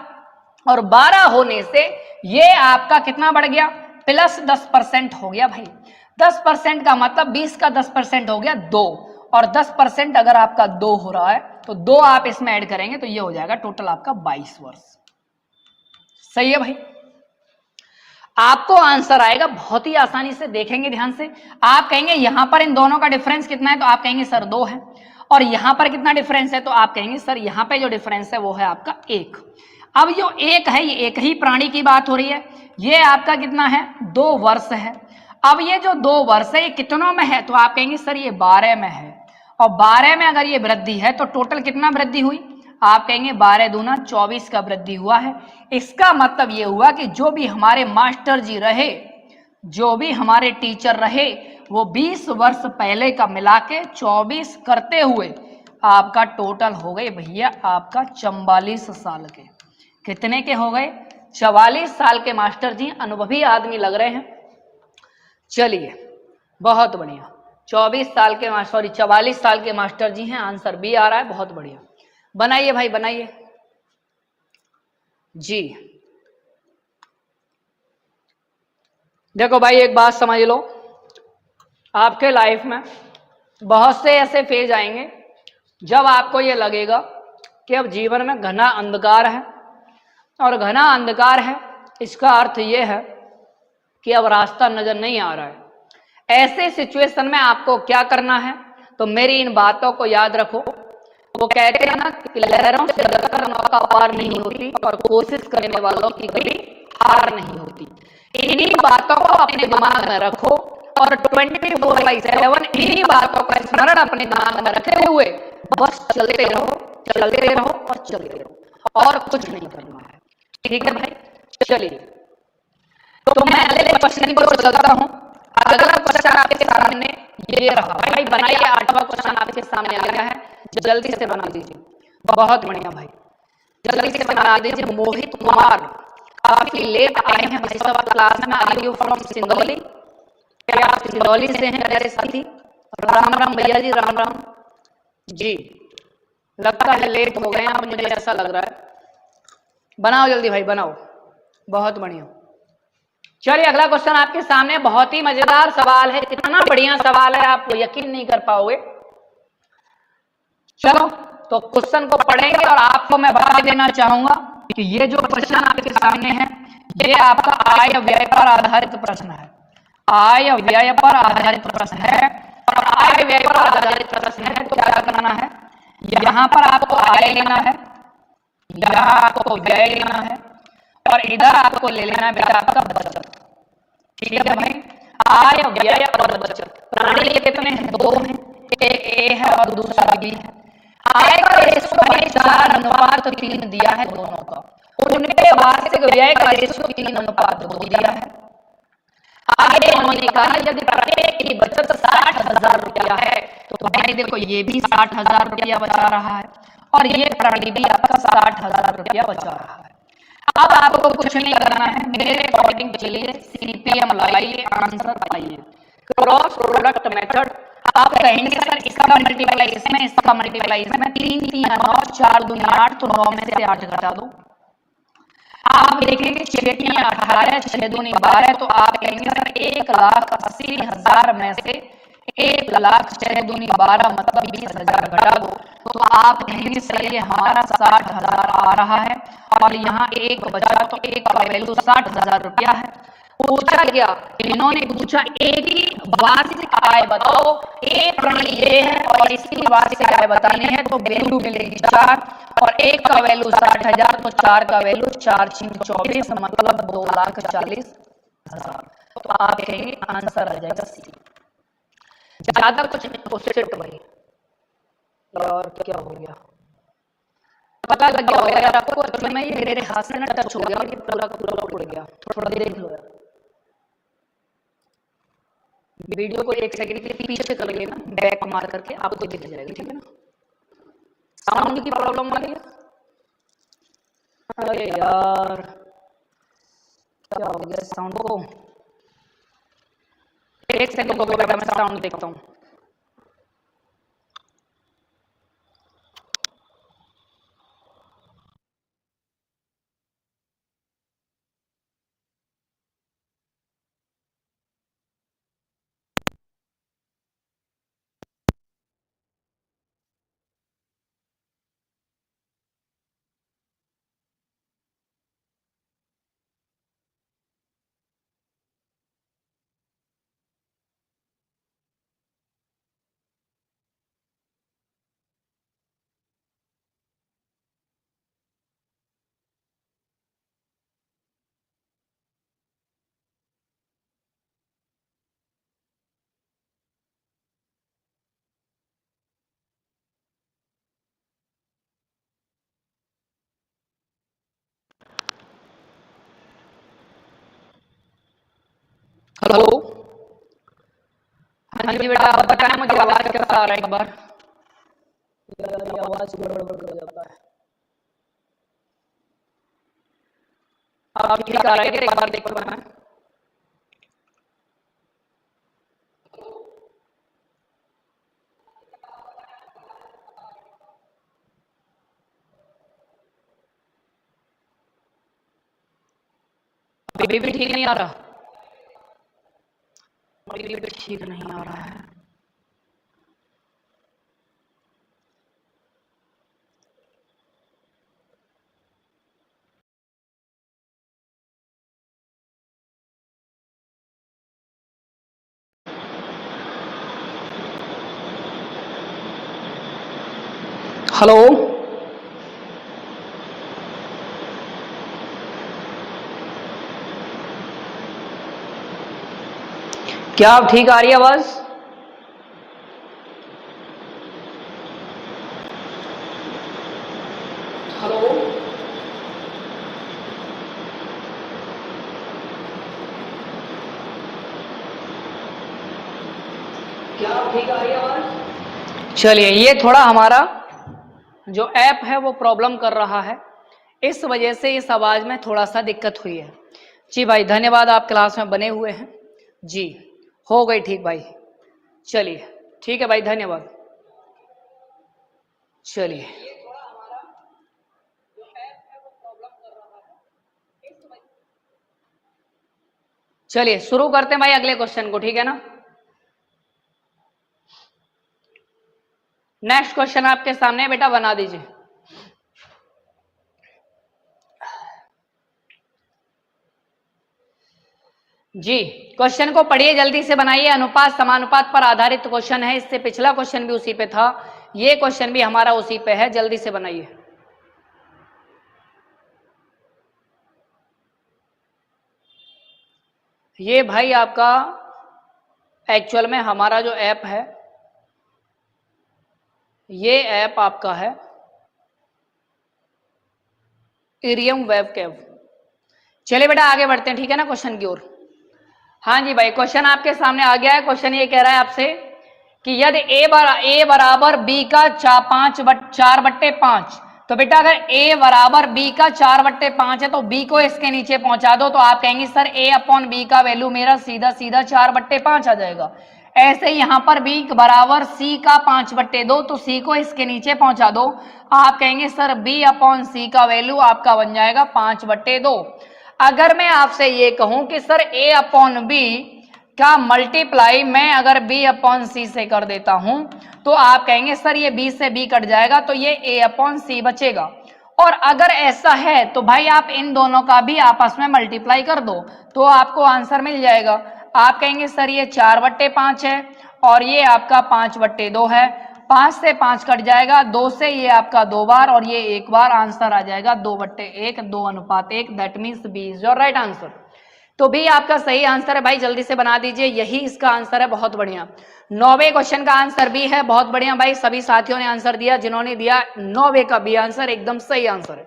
Speaker 1: और 12 होने से ये आपका कितना बढ़ गया, प्लस 10% हो गया भाई। 10% का मतलब 20 का 10% हो गया 2, और 10% अगर आपका 2 हो रहा है तो 2 आप इसमें ऐड करेंगे तो ये हो जाएगा टोटल आपका 22 वर्ष। सही है भाई, आपको आंसर आएगा बहुत ही आसानी से, देखेंगे ध्यान से। आप कहेंगे यहां पर इन दोनों का डिफरेंस कितना है, तो आप कहेंगे सर 2 है, और यहां पर कितना डिफरेंस है, तो आप कहेंगे सर यहां पे जो डिफरेंस है वो है आपका 1। अब जो 1 है ये एक ही प्राणी की बात हो रही है, ये आपका कितना है 2 वर्ष है। अब ये जो 2 वर्ष है ये कितनों में है, तो आप कहेंगे सर ये 12 में है, और 12 में अगर ये वृद्धि है तो टोटल कितना वृद्धि हुई, आप कहेंगे 12 दूना 24 का वृद्धि हुआ है। इसका मतलब ये हुआ कि जो भी हमारे मास्टर जी रहे, जो भी हमारे टीचर रहे, वो 20 वर्ष पहले का मिला के 24 करते हुए आपका टोटल हो गए भैया आपका 44 साल के। कितने के हो गए, 44 साल के मास्टर जी, अनुभवी आदमी लग रहे हैं। चलिए बहुत बढ़िया, 44 साल के 44 साल के मास्टर जी हैं, आंसर बी आ रहा है, बहुत बढ़िया। बनाइए भाई बनाइए जी। देखो भाई एक बात समझ लो, आपके लाइफ में बहुत से ऐसे फेज आएंगे जब आपको ये लगेगा कि अब जीवन में घना अंधकार है, और घना अंधकार है इसका अर्थ ये है कि अब रास्ता नजर नहीं आ रहा है। ऐसे सिचुएशन में आपको क्या करना है, तो मेरी इन बातों को याद रखो। वो कहते हैं ना कि लहरों से डरकर नौका पार नहीं होती, और कोशिश करने वालों की कभी हार नहीं होती। इन्हीं बातों को अपने दिमाग में रखो, और 24/7 इन्हीं बातों का स्मरण अपने दिमाग में रखे हुए बस चलते रहो, चलते रहो और चलते रहो, और कुछ नहीं करना है, ठीक है भाई। चलिए तो मैं अगले क्वेश्चन की ओर चलता हूं। अगला क्वेश्चन आपके सामने ये रहा भाई, बनाइए। 8वां क्वेश्चन आपके सामने आ गया है, जल्दी से बना दीजिए, बहुत बढ़िया भाई, जल्दी से बना दीजिए। मोहित कुमार काफी लेट आए हैं भाई साहब क्लास में। आर यू फ्रॉम सिंगरौली, क्या आप सिंगरौली से हैं मेरे साथी? राम राम भैया जी, राम राम जी। लगता है लेट हो गए हैं, मुझे ऐसा लग रहा है। बनाओ जल्दी भाई बनाओ, बहुत बढ़िया। चलिए अगला क्वेश्चन आपके सामने, बहुत ही मजेदार सवाल है, कितना बढ़िया सवाल है आप यकीन नहीं कर पाओगे। चलो तो क्वेश्चन को पढ़ेंगे और आपको मैं बता देना चाहूंगा कि ये जो क्वेश्चन आपके सामने है ये आपका आय व्यय पर आधारित प्रश्न है, आय व्यय पर आधारित प्रश्न है। और आय व्यय पर आधारित प्रश्न है तो क्या करना है, यहाँ पर आपको आय लेना है, यहाँ आपको व्यय लेना है और इधर आपको ले लेना है बेटा आपका बचत। ठीक है भाई, आय व्यय और बचत प्रणाली कितने हैं, दो हैं, एक ए है और दूसरा बी है। आय का रेशो भाई 4:3 दिया है दोनों का, उनके वार्षिक व्यय का रेशो 3:2 दिया है। आगे उन्होंने कहा यदि प्रत्येक की बचत 60,000 रुपया है तो भाई देखो ये भी 60,000 रुपया बचा रहा है और ये प्रणाली भी आपका 60,000 रुपया बचा रहा है। अब आपको कुछ नहीं करना है, मेरे अकॉर्डिंग चलिए सीपीएम लगाइए, आंसर पाइए। क्रॉस प्रोडक्ट मेथड आप कहेंगे सर इसका मल्टीप्लाई इसमें, इसका मल्टीप्लाई इसमें, 3 3 9 4 2 8 तो 9 में से 8 घटा दो। आप देखेंगे 6 3 18 6 2 12 तो आप कहेंगे सर 1,80,000 में से 1,06,2 मतलब 20,000 घटा दो तो आप कहेंगे सर ये हमारा 60,000 आ रहा है और यहाँ एक बचा तो एक का वैल्यू 60,000 रुपया है। पूछा गया, इन्होंने पूछा एक ही वार्षिक आय बताओ, एक प्रणाली ये है और इसकी वार्षिक आय बतानी है तो वैल्यू मिलेगी 4 और एक का वैल्यू 60,000 तो 4 का वैल्यू 4 6 24 मतलब 2,40,000। तो आप कहेंगे आंसर आ जाएगा सी। ज्यादा कुछ नहीं, कोशिश भाई और क्या हो गया पता लग गया होगा यार आपको, तो मैं ये मेरे हाथ से ना टच हो गया और ये पूरा का पूरा उड़ गया, थोड़ा देख लो यार। वीडियो को 1 सेकंड के पीछे कर लेना, बैक मार करके आपको दिख जाएगा, ठीक है ना। साउंड की प्रॉब्लम आ रही है, अरे यार क्या हो गया साउंड को, 1 सेकंड को बेटा मैं साउंड देखता हूँ। हेलो, हाँ जी बेटा आप बताएं मुझे आवाज कैसा आ रहा है एक बार, आवाज गड़बड़ हो जाता है। आप ठीक आ रहा है एक बार देखो मैं, अभी भी ठीक नहीं आ रहा, अभी भी ठीक नहीं आ रहा है। हेलो, क्या अब ठीक आ रही है आवाज? हेलो, क्या अब ठीक आ रही है आवाज? चलिए ये थोड़ा हमारा जो ऐप है वो प्रॉब्लम कर रहा है, इस वजह से इस आवाज में थोड़ा सा दिक्कत हुई है। जी भाई धन्यवाद, आप क्लास में बने हुए हैं जी, हो गई ठीक भाई। चलिए ठीक है भाई, धन्यवाद। चलिए चलिए शुरू करते हैं भाई अगले क्वेश्चन को, ठीक है ना। नेक्स्ट क्वेश्चन आपके सामने बेटा, बना दीजिए। जी क्वेश्चन को पढ़िए, जल्दी से बनाइए। अनुपात समानुपात पर आधारित क्वेश्चन है, इससे पिछला क्वेश्चन भी उसी पे था, ये क्वेश्चन भी हमारा उसी पे है, जल्दी से बनाइए। ये भाई आपका एक्चुअल में हमारा जो ऐप है, ये ऐप आपका है इरियम वेब कैव। चलिए बेटा आगे बढ़ते हैं, ठीक है ना, क्वेश्चन की ओर। हाँ जी भाई, क्वेश्चन आपके सामने आ गया है। क्वेश्चन ये कह रहा है आपसे कि यदि ए बराबर बी का 4/5, तो बेटा अगर a बराबर b का 4/5 है तो b को इसके नीचे पहुंचा दो, तो आप कहेंगे सर a/b का वैल्यू मेरा सीधा सीधा 4/5 आ जाएगा। ऐसे ही यहां पर b बराबर c का 5/2, तो c को इसके नीचे पहुंचा दो, आप कहेंगे सर b/c का वैल्यू आपका बन जाएगा 5/2। अगर मैं आपसे ये कहूं कि सर a/b का मल्टीप्लाई मैं अगर b/c से कर देता हूं, तो आप कहेंगे सर ये b से b कट जाएगा, तो ये a/c बचेगा। और अगर ऐसा है तो भाई आप इन दोनों का भी आपस में मल्टीप्लाई कर दो, तो आपको आंसर मिल जाएगा। आप कहेंगे सर ये 4/5 है और ये आपका 5/2 है, 5 से 5 कट जाएगा, 2 से ये आपका 2 बार और ये 1 बार, आंसर आ जाएगा 2/1, 2:1। That means B is your right answer. तो भी आपका सही आंसर है भाई, जल्दी से बना दीजिए, यही इसका आंसर है। बहुत बढ़िया, 9वें क्वेश्चन का आंसर भी है। बहुत बढ़िया भाई, सभी साथियों ने आंसर दिया, जिन्होंने दिया 9वें का भी आंसर एकदम सही आंसर है।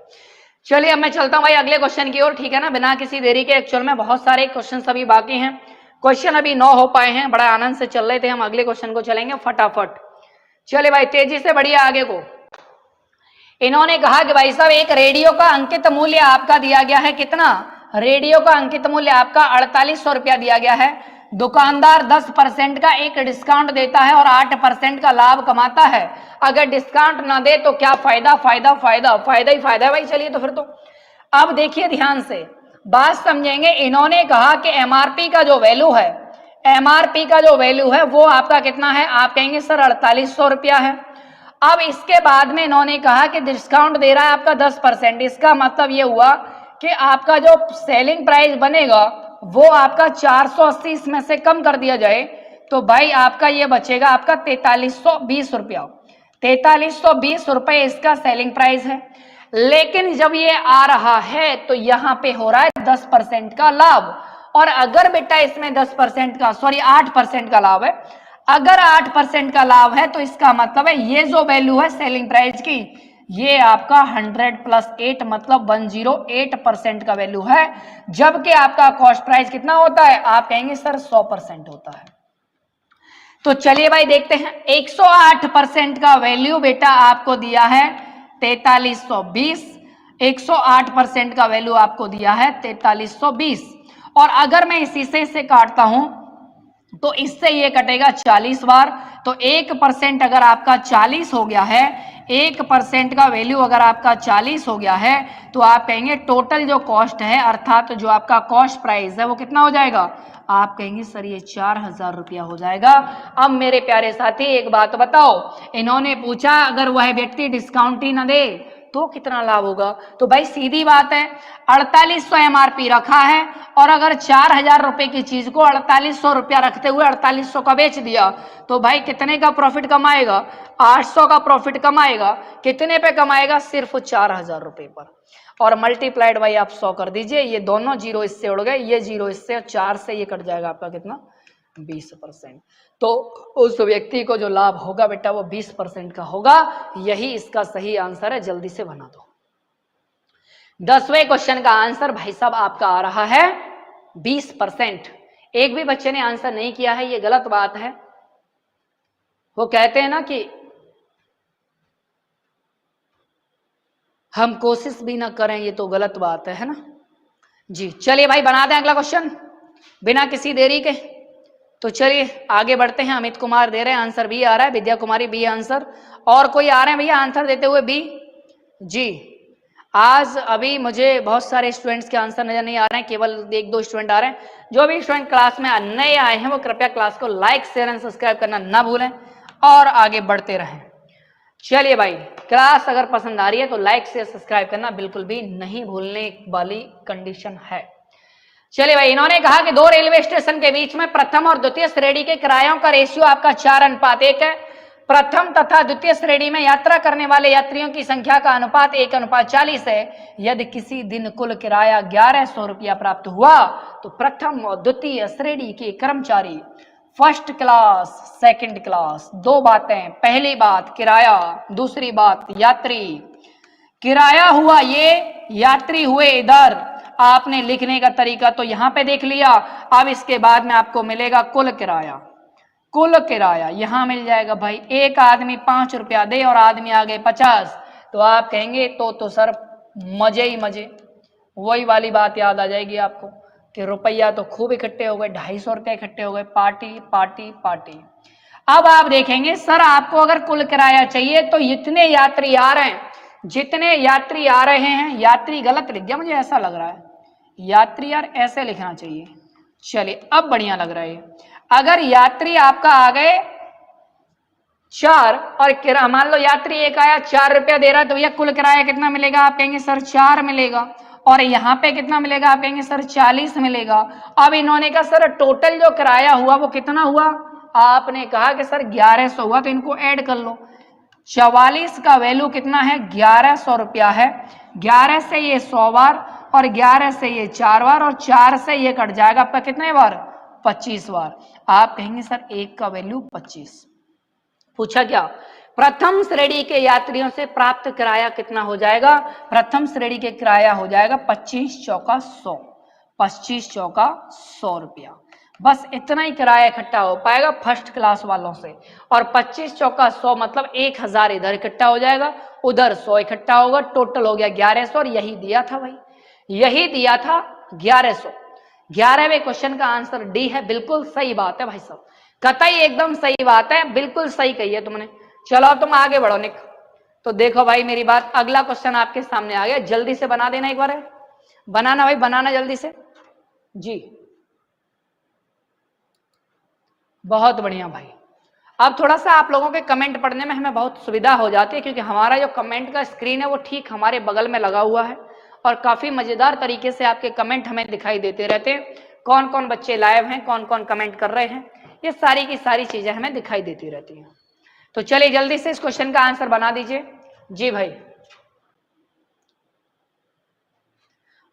Speaker 1: चलिए अब मैं चलता हूं भाई अगले क्वेश्चन की ओर, ठीक है ना, बिना किसी देरी के। एक्चुअल में बहुत सारे क्वेश्चन अभी बाकी हैं, क्वेश्चन अभी 9 हो पाए हैं, बड़ा आनंद से चल रहे थे हम। अगले क्वेश्चन को चलेंगे फटाफट। चलिए भाई तेजी से बढ़िए आगे को। इन्होंने कहा कि भाई साहब एक रेडियो का अंकित मूल्य आपका दिया गया है, कितना? रेडियो का अंकित मूल्य आपका 4800 रुपया दिया गया है। दुकानदार 10% का एक डिस्काउंट देता है और 8% का लाभ कमाता है। अगर डिस्काउंट ना दे तो क्या फायदा? फायदा ही फायदा है भाई। चलिए तो फिर तो अब देखिए ध्यान से बात समझेंगे। इन्होंने कहा कि एमआरपी का जो वैल्यू है, एमआरपी का जो वैल्यू है वो आपका कितना है? आप कहेंगे सर 4800 रुपया है। अब इसके बाद में इन्होंने कहा कि डिस्काउंट दे रहा है आपका 10%। इसका मतलब ये हुआ कि आपका जो सेलिंग प्राइस बनेगा वो आपका 480 इसमें से कम कर दिया जाए तो भाई आपका ये बचेगा आपका 4320 रुपया। 4320 रुपए इसका सेलिंग प्राइस है। लेकिन जब ये आ रहा है तो यहाँ पे हो रहा है 10% का लाभ। और अगर बेटा इसमें 10% का 8% का लाभ है, अगर 8% का लाभ है तो इसका मतलब है ये जो वैल्यू है सेलिंग प्राइस की, ये आपका 100 + 8 मतलब 108% का वैल्यू है। जबकि आपका कॉस्ट प्राइस कितना होता है? आप कहेंगे सर 100% होता है। तो चलिए भाई देखते हैं, 108% का वैल्यू बेटा आपको दिया है 4320। 108% का वैल्यू आपको दिया है 4320। और अगर मैं इसी से इसे काटता हूं तो इससे ये कटेगा 40 बार। तो 1% अगर आपका 40 हो गया है, 1% का वैल्यू अगर आपका 40 हो गया है तो आप कहेंगे टोटल जो कॉस्ट है अर्थात जो आपका कॉस्ट प्राइस है वो कितना हो जाएगा? आप कहेंगे सर ये 4000 रुपया हो जाएगा। अब मेरे प्यारे साथी एक बात बताओ, इन्होंने पूछा अगर वह व्यक्ति डिस्काउंट ही न दे तो कितना लाभ होगा? तो भाई सीधी बात है, 4800 एमआरपी रखा है और अगर 4000 रुपए की चीज को 4800 रुपया रखते हुए 4800 का बेच दिया तो भाई कितने का प्रॉफिट कमाएगा? 800 का प्रॉफिट कमाएगा। कितने पे कमाएगा? सिर्फ 4000 रुपए पर। और मल्टीप्लाइड भाई आप 100 कर दीजिए, ये दोनों जीरो इससे उड़ गए, ये जीरो इससे, 4 से ये कट जाएगा आपका कितना? 20%। तो उस व्यक्ति को जो लाभ होगा बेटा वो 20% का होगा। यही इसका सही आंसर है, जल्दी से बना दो। 10वें क्वेश्चन का आंसर भाई साहब आपका आ रहा है 20%। एक भी बच्चे ने आंसर नहीं किया है, ये गलत बात है। वो कहते हैं ना कि हम कोशिश भी ना करें, ये तो गलत बात है ना जी। चलिए भाई बना दें अगला क्वेश्चन बिना किसी देरी के। तो चलिए आगे बढ़ते हैं। अमित कुमार दे रहे हैं आंसर, बी आ रहा है। विद्या कुमारी बी आंसर। और कोई आ रहे हैं भैया आंसर देते हुए? बी जी। आज अभी मुझे बहुत सारे स्टूडेंट्स के आंसर नजर नहीं आ रहे हैं, केवल 1-2 स्टूडेंट आ रहे हैं। जो भी स्टूडेंट क्लास में नए आए हैं वो कृपया क्लास को लाइक शेयर एंड सब्सक्राइब करना ना भूलें और आगे बढ़ते रहें। चलिए भाई, क्लास अगर पसंद आ रही है तो लाइक शेयर सब्सक्राइब करना बिल्कुल भी नहीं भूलने वाली कंडीशन है। चलिए भाई, इन्होंने कहा कि 2 रेलवे स्टेशन के बीच में प्रथम और द्वितीय श्रेणी के किरायों का रेशियो आपका 4:1 है। प्रथम तथा द्वितीय श्रेणी में यात्रा करने वाले यात्रियों की संख्या का अनुपात 1:40 है। यदि किसी दिन कुल किराया 1100 रुपया प्राप्त हुआ तो प्रथम और द्वितीय श्रेणी के कर्मचारी फर्स्ट क्लास सेकंड क्लास, 2 बातें, पहली बात किराया, दूसरी बात यात्री। किराया हुआ ये, यात्री हुए इधर। आपने लिखने का तरीका तो यहां पे देख लिया। अब इसके बाद में आपको मिलेगा कुल किराया। कुल किराया यहां मिल जाएगा भाई, एक आदमी 5 रुपया दे और आदमी आ गए 50, तो आप कहेंगे तो सर मजे ही मजे। वही वाली बात याद आ जाएगी आपको कि रुपया तो खूब इकट्ठे हो गए, 250 रुपये इकट्ठे हो गए, पार्टी पार्टी पार्टी। अब आप देखेंगे सर आपको अगर कुल किराया चाहिए तो इतने यात्री आ रहे हैं, जितने यात्री आ रहे हैं, यात्री गलत लिख गया, मुझे ऐसा लग रहा है यात्री यार ऐसे लिखना चाहिए। चलिए अब बढ़िया लग रहा है। अगर यात्री आपका आ गए 4 और किराया मान लो यात्री एक आया 4 रुपया दे रहा है, तो भैया कुल किराया कितना मिलेगा? आप कहेंगे सर 4 मिलेगा। और यहाँ पे कितना मिलेगा? आप कहेंगे सर 40 मिलेगा। अब इन्होंने कहा सर टोटल जो किराया हुआ वो कितना हुआ? आपने कहा कि सर 1100 हुआ, तो इनको ऐड कर लो। 44 का वैल्यू कितना है? 1100 रुपया है। 11 से ये 100 बार और 11 से ये 4 बार और 4 से ये कट जाएगा आपका कितने बार? 25 बार। आप कहेंगे सर 1 का वैल्यू 25। पूछा क्या? प्रथम श्रेणी के यात्रियों से प्राप्त किराया कितना हो जाएगा? प्रथम श्रेणी के किराया हो जाएगा 25 चौका 100, 25 चौका 100 रुपया। बस इतना ही किराया इकट्ठा हो पाएगा फर्स्ट क्लास वालों से। और 25 चौका 100 मतलब 1000 इधर इकट्ठा हो जाएगा, उधर 100 इकट्ठा होगा, टोटल हो गया 1100। और यही दिया था भाई, यही दिया था 1100। 11वें क्वेश्चन का आंसर डी है। बिल्कुल सही बात है भाई साहब, कतई एकदम सही बात है, बिल्कुल सही कही है तुमने। चलो अब तुम आगे बढ़ो निक। तो देखो भाई मेरी बात, अगला क्वेश्चन आपके सामने आ गया, जल्दी से बना देना एक बार। बनाना भाई, बनाना जल्दी से जी। बहुत बढ़िया भाई। अब थोड़ा सा आप लोगों के कमेंट पढ़ने में हमें बहुत सुविधा हो जाती है, क्योंकि हमारा जो कमेंट का स्क्रीन है वो ठीक हमारे बगल में लगा हुआ है और काफी मजेदार तरीके से आपके कमेंट हमें दिखाई देते रहते हैं। कौन कौन बच्चे लाइव हैं, कौन कौन कमेंट कर रहे हैं, ये सारी की सारी चीजें हमें दिखाई देती रहती हैं। तो चलिए जल्दी से इस क्वेश्चन का आंसर बना दीजिए जी भाई।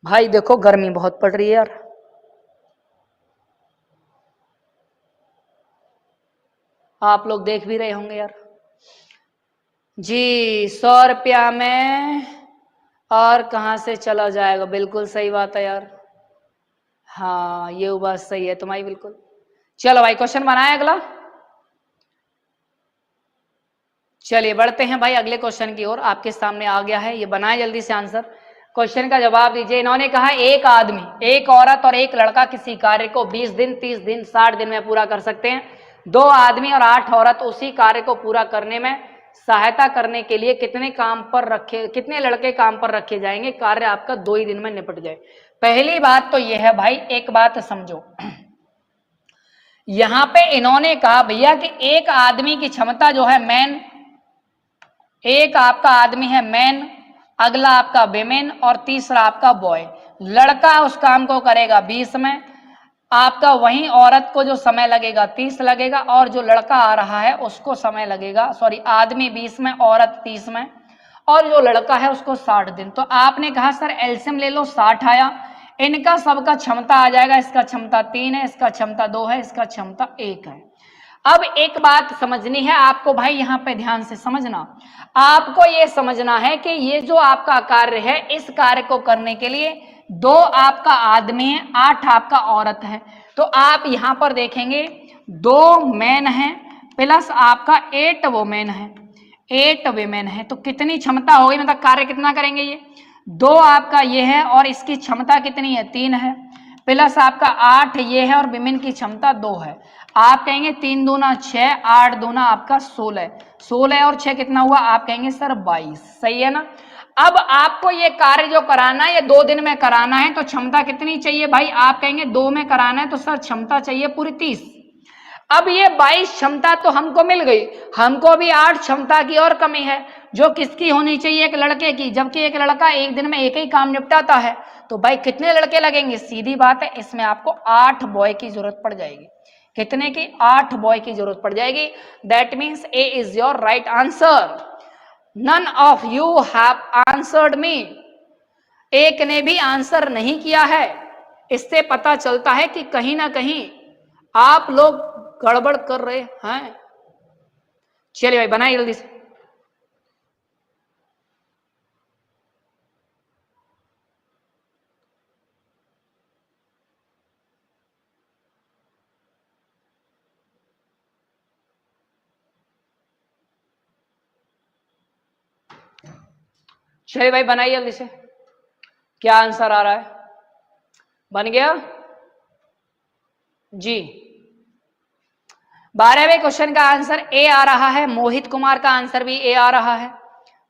Speaker 1: भाई देखो गर्मी बहुत पड़ रही है यार। आप लोग देख भी रहे होंगे यार जी। 100 रुपया में और कहां से चला जाएगा? बिल्कुल सही बात है यार। हाँ ये बात सही है तुम्हारी बिल्कुल। चलो भाई क्वेश्चन बनाए अगला। चलिए बढ़ते हैं भाई अगले क्वेश्चन की ओर। आपके सामने आ गया है, ये बनाए जल्दी से आंसर। क्वेश्चन का जवाब दीजिए। इन्होंने कहा एक आदमी, एक औरत और एक लड़का किसी कार्य को 20 दिन, 30 दिन, 60 दिन में पूरा कर सकते हैं। 2 आदमी और 8 औरत उसी कार्य को पूरा करने में सहायता करने के लिए कितने लड़के काम पर रखे जाएंगे? कार्य आपका 2 ही दिन में निपट जाए। पहली बात तो यह है भाई, एक बात समझो, यहां पे इन्होंने कहा भैया कि एक आदमी की क्षमता जो है मैन, एक आपका आदमी है मैन, अगला आपका वेमेन और तीसरा आपका बॉय। लड़का उस काम को करेगा 20 में, आपका वहीं औरत को जो समय लगेगा 30 लगेगा, और जो लड़का आ रहा है उसको समय लगेगा, सॉरी आदमी 20 में, औरत 30 में, और जो लड़का है उसको 60 दिन। तो आपने कहा सर एलसीएम ले लो, 60 आया, इनका सबका क्षमता आ जाएगा। इसका क्षमता 3 है, इसका क्षमता 2 है, इसका क्षमता 1 है। अब एक बात समझनी है आपको भाई, यहां पे ध्यान से समझना। आपको ये समझना है कि ये जो आपका कार्य है, इस कार्य को करने के लिए 2 आपका आदमी है, 8 आपका औरत है। तो आप यहां पर देखेंगे 2 मैन है प्लस आपका 8 वोमेन है, 8 वीमेन है। तो कितनी क्षमता होगी, मतलब कार्य कितना करेंगे? ये 2 आपका ये है और इसकी क्षमता कितनी है? 3 है, प्लस आपका 8 ये है और विमेन की क्षमता 2 है। आप कहेंगे 3 दूना 6, 8 दूना आपका 16, 16 और 6 कितना हुआ? आप कहेंगे सर 22। सही है ना? अब आपको ये कार्य जो कराना है ये 2 दिन में कराना है, तो क्षमता कितनी चाहिए भाई? आप कहेंगे 2 में कराना है तो सर क्षमता चाहिए पूरी 30। अब ये 22 क्षमता तो हमको मिल गई, हमको भी 8 क्षमता की और कमी है, जो किसकी होनी चाहिए? एक लड़के की, जबकि एक लड़का एक दिन में एक ही काम निपटाता है। तो भाई कितने लड़के लगेंगे? सीधी बात है, इसमें आपको 8 बॉय की जरूरत पड़ जाएगी। कितने की? 8 बॉय की जरूरत पड़ जाएगी। That means A is your right answer. None of you have answered me. एक ने भी आंसर नहीं किया है। इससे पता चलता है कि कहीं ना कहीं आप लोग गड़बड़ कर रहे हैं। चलिए भाई बनाइए जल्दी से। चलिए भाई बनाइए जल्दी से। क्या आंसर आ रहा है? बन गया जी। 12वें क्वेश्चन का आंसर ए आ रहा है। मोहित कुमार का आंसर भी ए आ रहा है।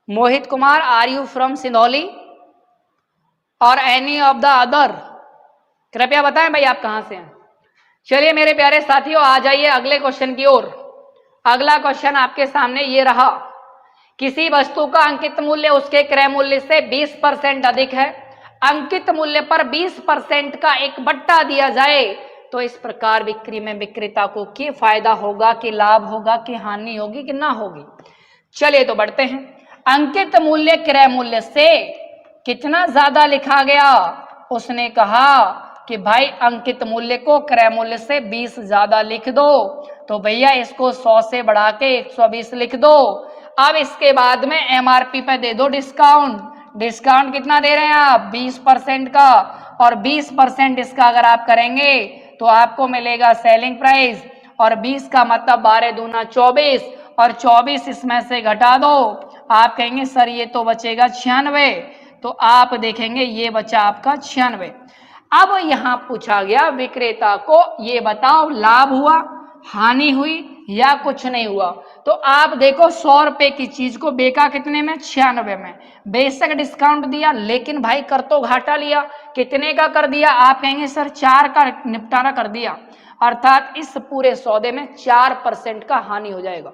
Speaker 1: Mohit Kumar, are you from Sindhauli or any of the other? कृपया बताएं भाई आप कहां से हैं। चलिए मेरे प्यारे साथियों, आ जाइए अगले क्वेश्चन की ओर। अगला क्वेश्चन आपके सामने ये रहा। किसी वस्तु का अंकित मूल्य उसके क्रय मूल्य से 20% अधिक है। अंकित मूल्य पर 20% का एक बट्टा दिया जाए तो इस प्रकार बिक्री में विक्रेता को क्या फायदा होगा, कि लाभ होगा, कि हानि होगी, कि ना होगी? चलिए तो बढ़ते हैं। अंकित मूल्य क्रय मूल्य से कितना ज्यादा लिखा गया? उसने कहा कि भाई अंकित मूल्य को क्रय मूल्य से 20 ज्यादा लिख दो, तो भैया इसको 100 से बढ़ा के 120 लिख दो। अब इसके बाद में एमआरपी पे दे दो डिस्काउंट। डिस्काउंट कितना दे रहे हैं आप? 20% का, और 20% इसका अगर आप करेंगे तो आपको मिलेगा सेलिंग प्राइस, और 20 का मतलब 12 दूना 24, और 24 इसमें से घटा दो। आप कहेंगे सर ये तो बचेगा 96, तो आप देखेंगे ये बचा आपका 96। अब यहां पूछा गया विक्रेता को ये बताओ लाभ हुआ, हानि हुई, या कुछ नहीं हुआ? तो आप देखो 100 रुपए की चीज को बेका कितने में? 96 में। बेशक डिस्काउंट दिया, लेकिन भाई कर तो घाटा लिया। कितने का कर दिया? आप कहेंगे सर 4 का निपटारा कर दिया, अर्थात इस पूरे सौदे में 4% का हानि हो जाएगा।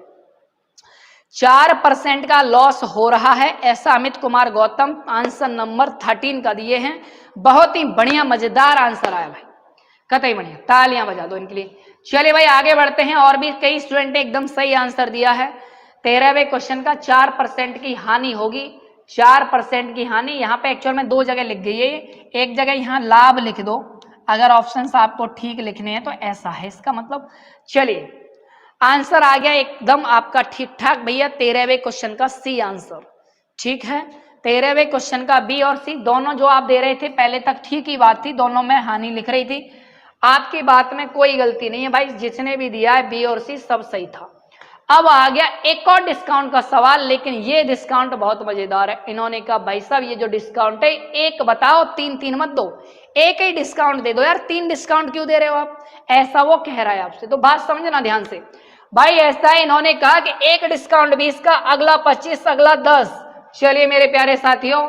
Speaker 1: 4% का लॉस हो रहा है, ऐसा अमित कुमार गौतम आंसर नंबर 13 का दिए हैं। बहुत ही बढ़िया मजेदार आंसर आया भाई, कतई बढ़िया, तालियां बजा दो इनके लिए। चलिए भाई आगे बढ़ते हैं। और भी कई स्टूडेंट ने एकदम सही आंसर दिया है। 13वें क्वेश्चन का 4% की हानि होगी। 4% की हानि यहाँ पे एक्चुअल में 2 जगह लिख गई है। एक जगह यहाँ लाभ लिख दो, अगर ऑप्शंस आपको ठीक लिखने हैं तो ऐसा है इसका मतलब। चलिए आंसर आ गया एकदम आपका ठीक ठाक भैया। 13वें क्वेश्चन का सी आंसर ठीक है। 13वें क्वेश्चन का बी और सी दोनों जो आप दे रहे थे पहले तक ठीक ही बात थी, दोनों में हानि लिख रही थी। आपकी बात में कोई गलती नहीं है भाई, जिसने भी दिया है बी और सी सब सही था। अब आ गया एक और डिस्काउंट का सवाल, लेकिन ये डिस्काउंट बहुत मजेदार है। इन्होंने कहा भाई साहब ये जो डिस्काउंट है एक बताओ, 3 मत दो, एक ही डिस्काउंट दे दो यार। 3 डिस्काउंट क्यों दे रहे हो आप? ऐसा वो कह रहा है आपसे, तो बात समझना ध्यान से भाई। ऐसा है, इन्होंने कहा कि एक डिस्काउंट 20 का, अगला 25, अगला 10। चलिए मेरे प्यारे साथियों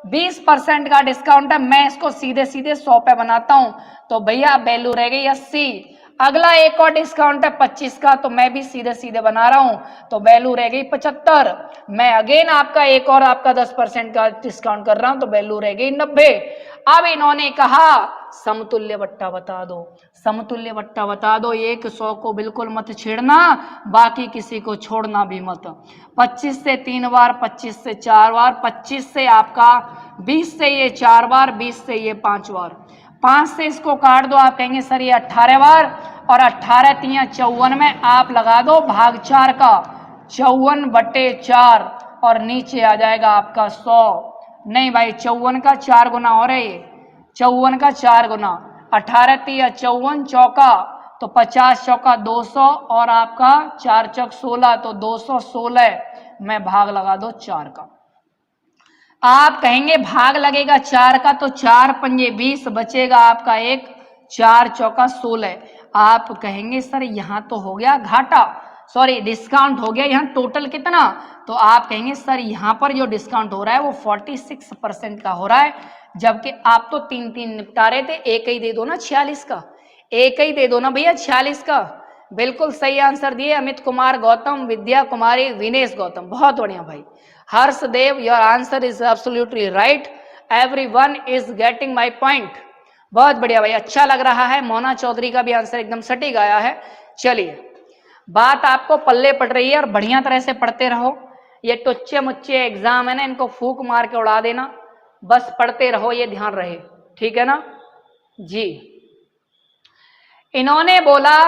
Speaker 1: 20% का डिस्काउंट है, मैं इसको सीधे सीधे 100 पे बनाता हूं, तो भैया वैल्यू रह गई 80। अगला एक और डिस्काउंट है 25 का, तो मैं भी सीधे सीधे बना रहा हूं, तो वैल्यू रह गई 75। मैं अगेन आपका एक और आपका 10% का डिस्काउंट कर रहा हूं, तो वैल्यू रह गई 90। अब इन्होंने कहा समतुल्य बट्टा बता दो। समतुल्य बट्टा बता दो, एक 100 को बिल्कुल मत छेड़ना, बाकी किसी को छोड़ना भी मत। 25 से 3 बार, 25 से 4 बार, 25 से आपका 20 से ये 4 बार, 20 से ये 5 बार, 5 से इसको काट दो। आप कहेंगे सर ये 18 बार, और 18 3 54 में आप लगा दो भाग 4 का, 54/4, और नीचे आ जाएगा आपका 100। नहीं भाई 54 का 4 गुना और है ये, 54 का 4 गुना, 18 3 54 चौका, तो 50 चौका 200, और आपका 4 चौक 16, तो 216 में भाग लगा दो 4 का। आप कहेंगे भाग लगेगा 4 का, तो 4 पंजे 20 बचेगा आपका एक, 4 चौका 16। आप कहेंगे सर यहां तो हो गया घाटा, सॉरी डिस्काउंट हो गया यहाँ टोटल कितना, तो आप कहेंगे सर यहाँ पर जो डिस्काउंट हो रहा है वो 46% का हो रहा है, जबकि आप तो 3 निपटा रहे थे, एक ही दे दो ना 46 का, एक ही दे दो ना भैया 46 का। बिल्कुल सही आंसर दिए अमित कुमार गौतम, विद्या कुमारी, विनेश गौतम, बहुत बढ़िया भाई। Harshadeva your answer is absolutely right, everyone is getting my point. बहुत बढ़िया भाई, अच्छा लग रहा है। मोना चौधरी का भी आंसर एकदम सटीक आया है। चलिए, बात आपको पल्ले पड़ रही है और बढ़िया तरह से पढ़ते रहो। ये टुच्चे मुच्चे एग्जाम है ना, इनको फूक मार के उड़ा देना, बस पढ़ते रहो, ये ध्यान रहे, ठीक है ना जी। इन्होंने बोला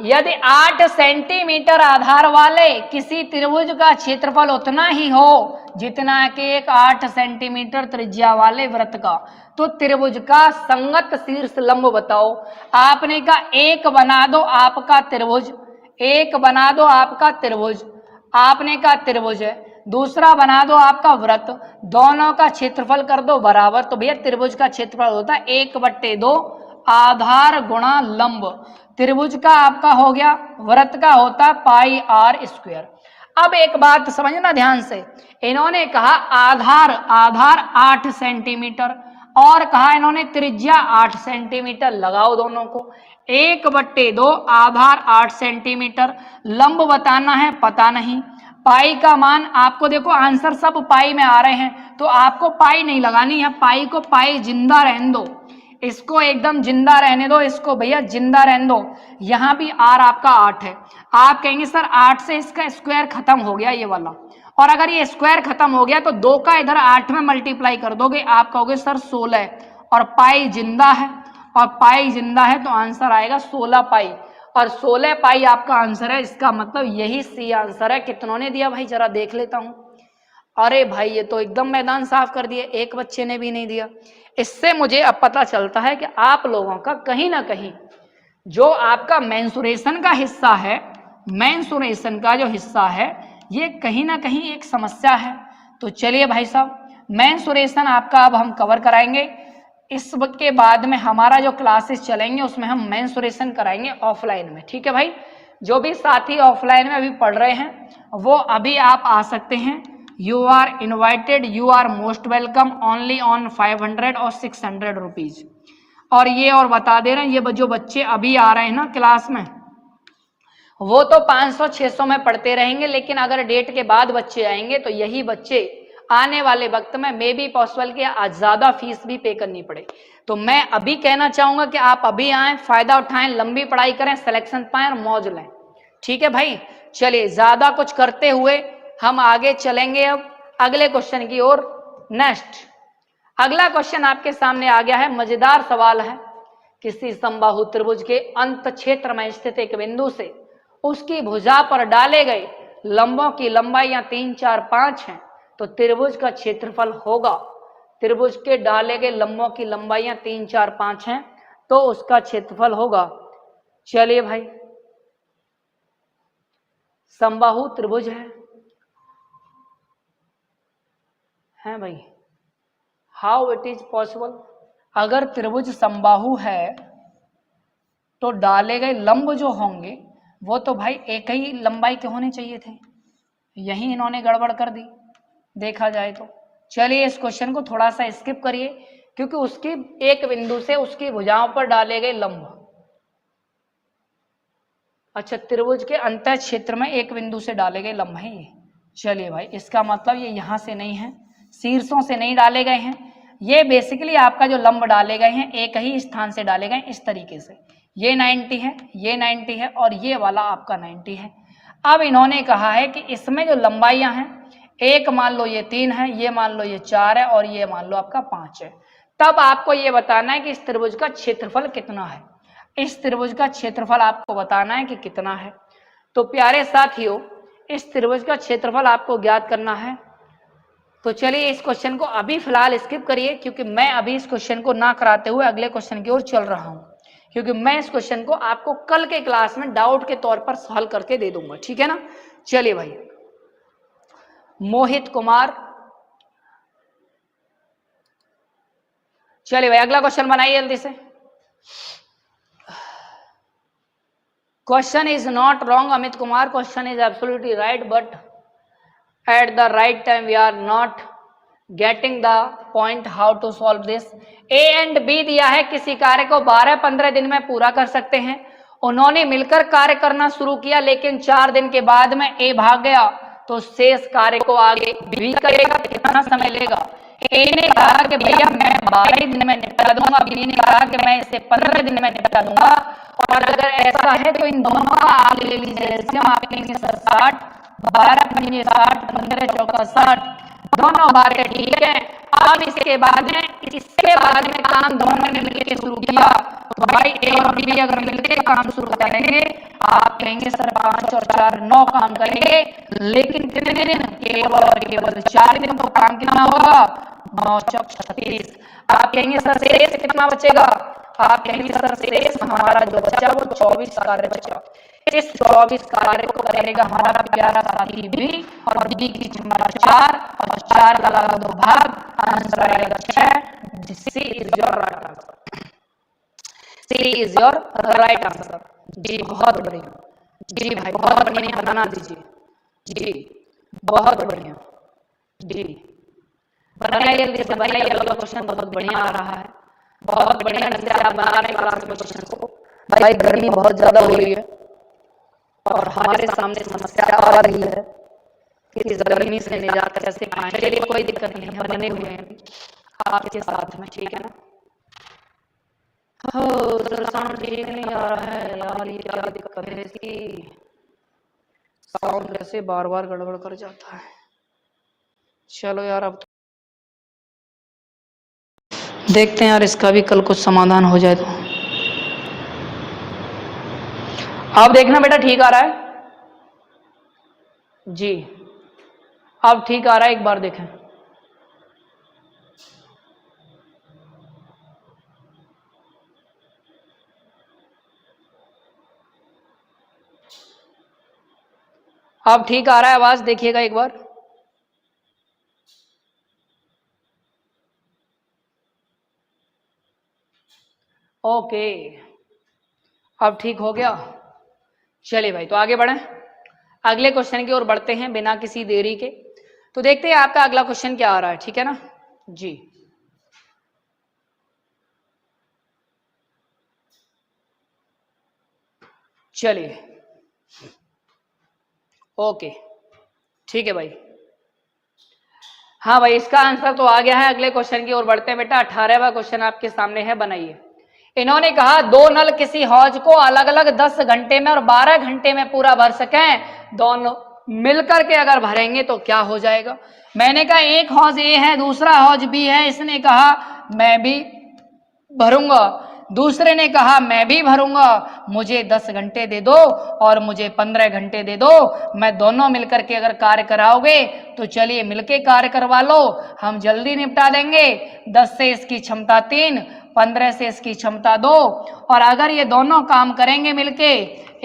Speaker 1: यदि 8 सेंटीमीटर आधार वाले किसी त्रिभुज का क्षेत्रफल उतना ही हो जितना कि एक 8 सेंटीमीटर त्रिज्या वाले वृत्त का, तो त्रिभुज का संगत शीर्ष लंब बताओ। आपने कहा एक बना दो आपका त्रिभुज, एक बना दो आपका त्रिभुज, आपने कहा त्रिभुज है, दूसरा बना दो आपका वृत्त, दोनों का क्षेत्रफल कर दो बराबर, तो भैया त्रिभुज का क्षेत्रफल होता है 1/2 आधार गुणा लंब। त्रिभुज का आपका हो गया, वृत्त का होता है पाई आर स्क्वायर। अब एक बात समझना ध्यान से, इन्होंने कहा आधार 8 सेंटीमीटर और कहा इन्होंने त्रिज्या 8 सेंटीमीटर, लगाओ दोनों को, 1/2 आधार 8 सेंटीमीटर, लंब बताना है पता नहीं, पाई का मान आपको देखो आंसर सब पाई में आ रहे हैं, तो आपको पाई नहीं लगानी है, पाई को पाई जिंदा रहने दो, इसको एकदम जिंदा रहने दो, इसको भैया जिंदा रहने दो। यहां भी आर आपका 8 है, आप कहेंगे सर 8 से इसका स्क्वायर खत्म हो गया ये वाला, और अगर ये स्क्वायर खत्म हो गया तो 2 का इधर 8 में मल्टीप्लाई कर दोगे, आप कहोगे सर 16, और पाई जिंदा है, और पाई जिंदा है तो आंसर आएगा 16 पाई, और 16 पाई आपका आंसर है। इसका मतलब यही सी आंसर है। कितनों ने दिया भाई जरा देख लेता हूं। अरे भाई ये तो एकदम मैदान साफ कर दिए, एक बच्चे ने भी नहीं दिया। इससे मुझे अब पता चलता है कि आप लोगों का कहीं ना कहीं जो आपका मेंसुरेशन का हिस्सा है, मेंसुरेशन का जो हिस्सा है ये कहीं ना कहीं एक समस्या है। तो चलिए भाई साहब, मेंसुरेशन आपका अब हम कवर कराएंगे। इस वक्त के बाद में हमारा जो क्लासेस चलेंगे उसमें हम मेंसुरेशन कराएंगे ऑफलाइन में, ठीक है भाई। जो भी साथी ऑफलाइन में अभी पढ़ रहे हैं वो अभी आप आ सकते हैं। You are invited, you are most welcome, only on 500 और 600 रुपीज। और ये और बता दे रहे हैं, ये जो बच्चे अभी आ रहे हैं ना क्लास में, वो तो 500-600 में पढ़ते रहेंगे, लेकिन अगर डेट के बाद बच्चे आएंगे तो यही बच्चे आने वाले वक्त में मे बी पॉसिबल कि आज ज्यादा फीस भी पे करनी पड़े। तो मैं अभी कहना चाहूंगा कि आप अभी आए, फायदा उठाएं, लंबी पढ़ाई करें, सिलेक्शन पाएं और मौज लें, ठीक है भाई। चलिए, ज्यादा कुछ करते हुए हम आगे चलेंगे अब अगले क्वेश्चन की ओर। नेक्स्ट अगला क्वेश्चन आपके सामने आ गया है, मजेदार सवाल है। किसी समबाहु त्रिभुज के अंत क्षेत्र में स्थित एक बिंदु से उसकी भुजा पर डाले गए लंबों की लंबाई 3, 4, 5 है, तो त्रिभुज का क्षेत्रफल होगा। त्रिभुज के डाले गए लंबों की लंबाई 3, 4, 5 हैं, तो उसका क्षेत्रफल होगा। चलिए भाई, समबाहु त्रिभुज है भाई, हाउ इट इज पॉसिबल। अगर त्रिभुज समबाहु है तो डाले गए लंब जो होंगे वो तो भाई एक ही लंबाई के होने चाहिए थे, यही इन्होंने गड़बड़ कर दी देखा जाए तो। चलिए इस क्वेश्चन को थोड़ा सा स्किप करिए, क्योंकि उसकी एक बिंदु से उसकी भुजाओं पर डाले गए लंब, अच्छा त्रिभुज के अंत क्षेत्र में एक बिंदु से डाले गए लंब है ये। चलिए भाई, इसका मतलब ये यहां से नहीं है, शीर्षों से नहीं डाले गए हैं, ये बेसिकली आपका जो लंब डाले गए हैं एक ही स्थान से डाले गए इस तरीके से। ये 90 है, ये 90 है और ये वाला आपका 90 है। अब इन्होंने कहा है कि इसमें जो लंबाइयां हैं, एक मान लो ये 3 है, ये मान लो ये 4 है और ये मान लो आपका 5 है। तब आपको ये बताना है कि इस त्रिभुज का क्षेत्रफल कितना है। इस त्रिभुज का क्षेत्रफल आपको बताना है कि कितना है। तो प्यारे साथियों, इस त्रिभुज का क्षेत्रफल आपको ज्ञात करना है। तो चलिए इस क्वेश्चन को अभी फिलहाल स्किप करिए, क्योंकि मैं अभी इस क्वेश्चन को ना कराते हुए अगले क्वेश्चन की ओर चल रहा हूं, क्योंकि मैं इस क्वेश्चन को आपको कल के क्लास में डाउट के तौर पर सॉल्व करके दे दूंगा, ठीक है ना। चलिए भाई, मोहित कुमार, चलिए भाई अगला क्वेश्चन बनाइए जल्दी से। Question is not wrong Amit Kumar, question is absolutely right, but at the right time we are not getting the point how to solve this. A and B दिया है, किसी कार्य को 12-15 दिन में पूरा कर सकते हैं। उन्होंने मिलकर कार्य करना शुरू किया, लेकिन 4 दिन के बाद में ए भाग गया, तो शेष कार्य को आगे बी करेगा, कितना समय लेगा। ए ने कहा कि भैया मैं 12 दिन में निपटा दूंगा, बी ने कहा कि मैं इसे 15 दिन में निपटा दूंगा। और अगर ऐसा है तो इन दोनों का आगे ले लीजिए। एलसीएम आप लेंगे 60, 12 पंजे 60, 15 चौका 60, दोनों बातें ठीक है। अब इसके बाद में काम दोनों ने मिलकर शुरू किया, तो भाई ए और बी अगर मिलकर काम शुरू करेंगे, आप कहेंगे सर 5 और 4 9 काम करेंगे, लेकिन कितने दिन? केवल और केवल 4 दिन। तो काम कितना होगा? 9 चौक 36। आप कहेंगे सर शेष कितना बचेगा? आप कहेंगे सर शेष हमारा जो बचा वो 24 कार्य बचा। इस 24 कार्य को करेगा हमारा प्यारा साथी बी, और बी की क्षमता 4 और 4 का लगा 2 भाग, आंसर आएगा 6। C is your right answer. C is your right answer. जी बहुत बढ़िया। जी भाई बहुत बढ़िया, बना दीजिए। जी बहुत बढ़िया। जी बनाइए जल्दी से, बनाइए। अगला क्वेश्चन बहुत बढ़िया आ रहा है, बहुत बढ़िया ढंग से आप बना रहे हैं क्लास में क्वेश्चन को। भाई गर्मी बहुत ज्यादा हो रही है और हमारे सामने समस्या आ रही है कि इस गर्मी से निजात कैसे पाएं। चलिए कोई दिक्कत नहीं है, बने हुए हैं आपके साथ में, ठीक है ना। हो साउंड ठीक नहीं आ रहा है यार, ये क्या दिक्कत है इसकी? साउंड कैसे बार बार गड़बड़ कर जाता है। चलो यार अब देखते हैं यार, इसका भी कल कुछ समाधान हो जाए तो। अब देखना बेटा ठीक आ रहा है जी, अब ठीक आ रहा है, एक बार देखें। अब ठीक आ रहा है आवाज, देखिएगा एक बार। ओके अब ठीक हो गया। चलिए भाई तो आगे बढ़ें, अगले क्वेश्चन की ओर बढ़ते हैं बिना किसी देरी के। तो देखते हैं आपका अगला क्वेश्चन क्या आ रहा है, ठीक है ना जी। चलिए ओके ठीक है भाई। हाँ भाई इसका आंसर तो आ गया है, अगले क्वेश्चन की ओर बढ़ते हैं बेटा। 18वां क्वेश्चन आपके सामने है, बनाइए। इन्होंने कहा 2 नल किसी हौज को अलग अलग 10 घंटे में और 12 घंटे में पूरा भर सकें, दोनों मिलकर के अगर भरेंगे तो क्या हो जाएगा। मैंने कहा एक हौज ए है, दूसरा हौज बी है। इसने कहा मैं भी भरूंगा, दूसरे ने कहा मैं भी भरूंगा, मुझे 10 घंटे दे दो और मुझे 15 घंटे दे दो। मैं दोनों मिलकर के अगर कार्य कराओगे तो चलिए मिलके कार्य करवा लो, हम जल्दी निपटा देंगे। 10 से इसकी क्षमता 3, 15 से इसकी क्षमता 2। और अगर ये दोनों काम करेंगे मिलके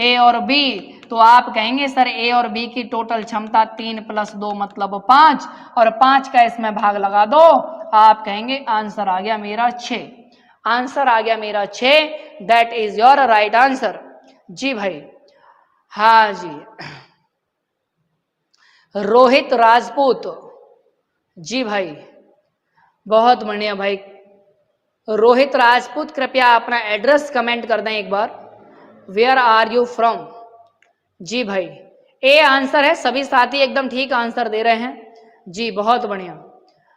Speaker 1: ए और बी, तो आप कहेंगे सर ए और बी की टोटल क्षमता 3 + 2 मतलब 5, और 5 का इसमें भाग लगा दो। आप कहेंगे आंसर आ गया मेरा 6। आंसर आ गया मेरा 6, that is your right answer. जी भाई हाँ जी। रोहित राजपूत, जी भाई बहुत बढ़िया भाई। रोहित राजपूत कृपया अपना एड्रेस कमेंट कर दें एक बार, वेयर आर यू फ्रॉम। जी भाई ए आंसर है, सभी साथी एकदम ठीक आंसर दे रहे हैं। जी बहुत बढ़िया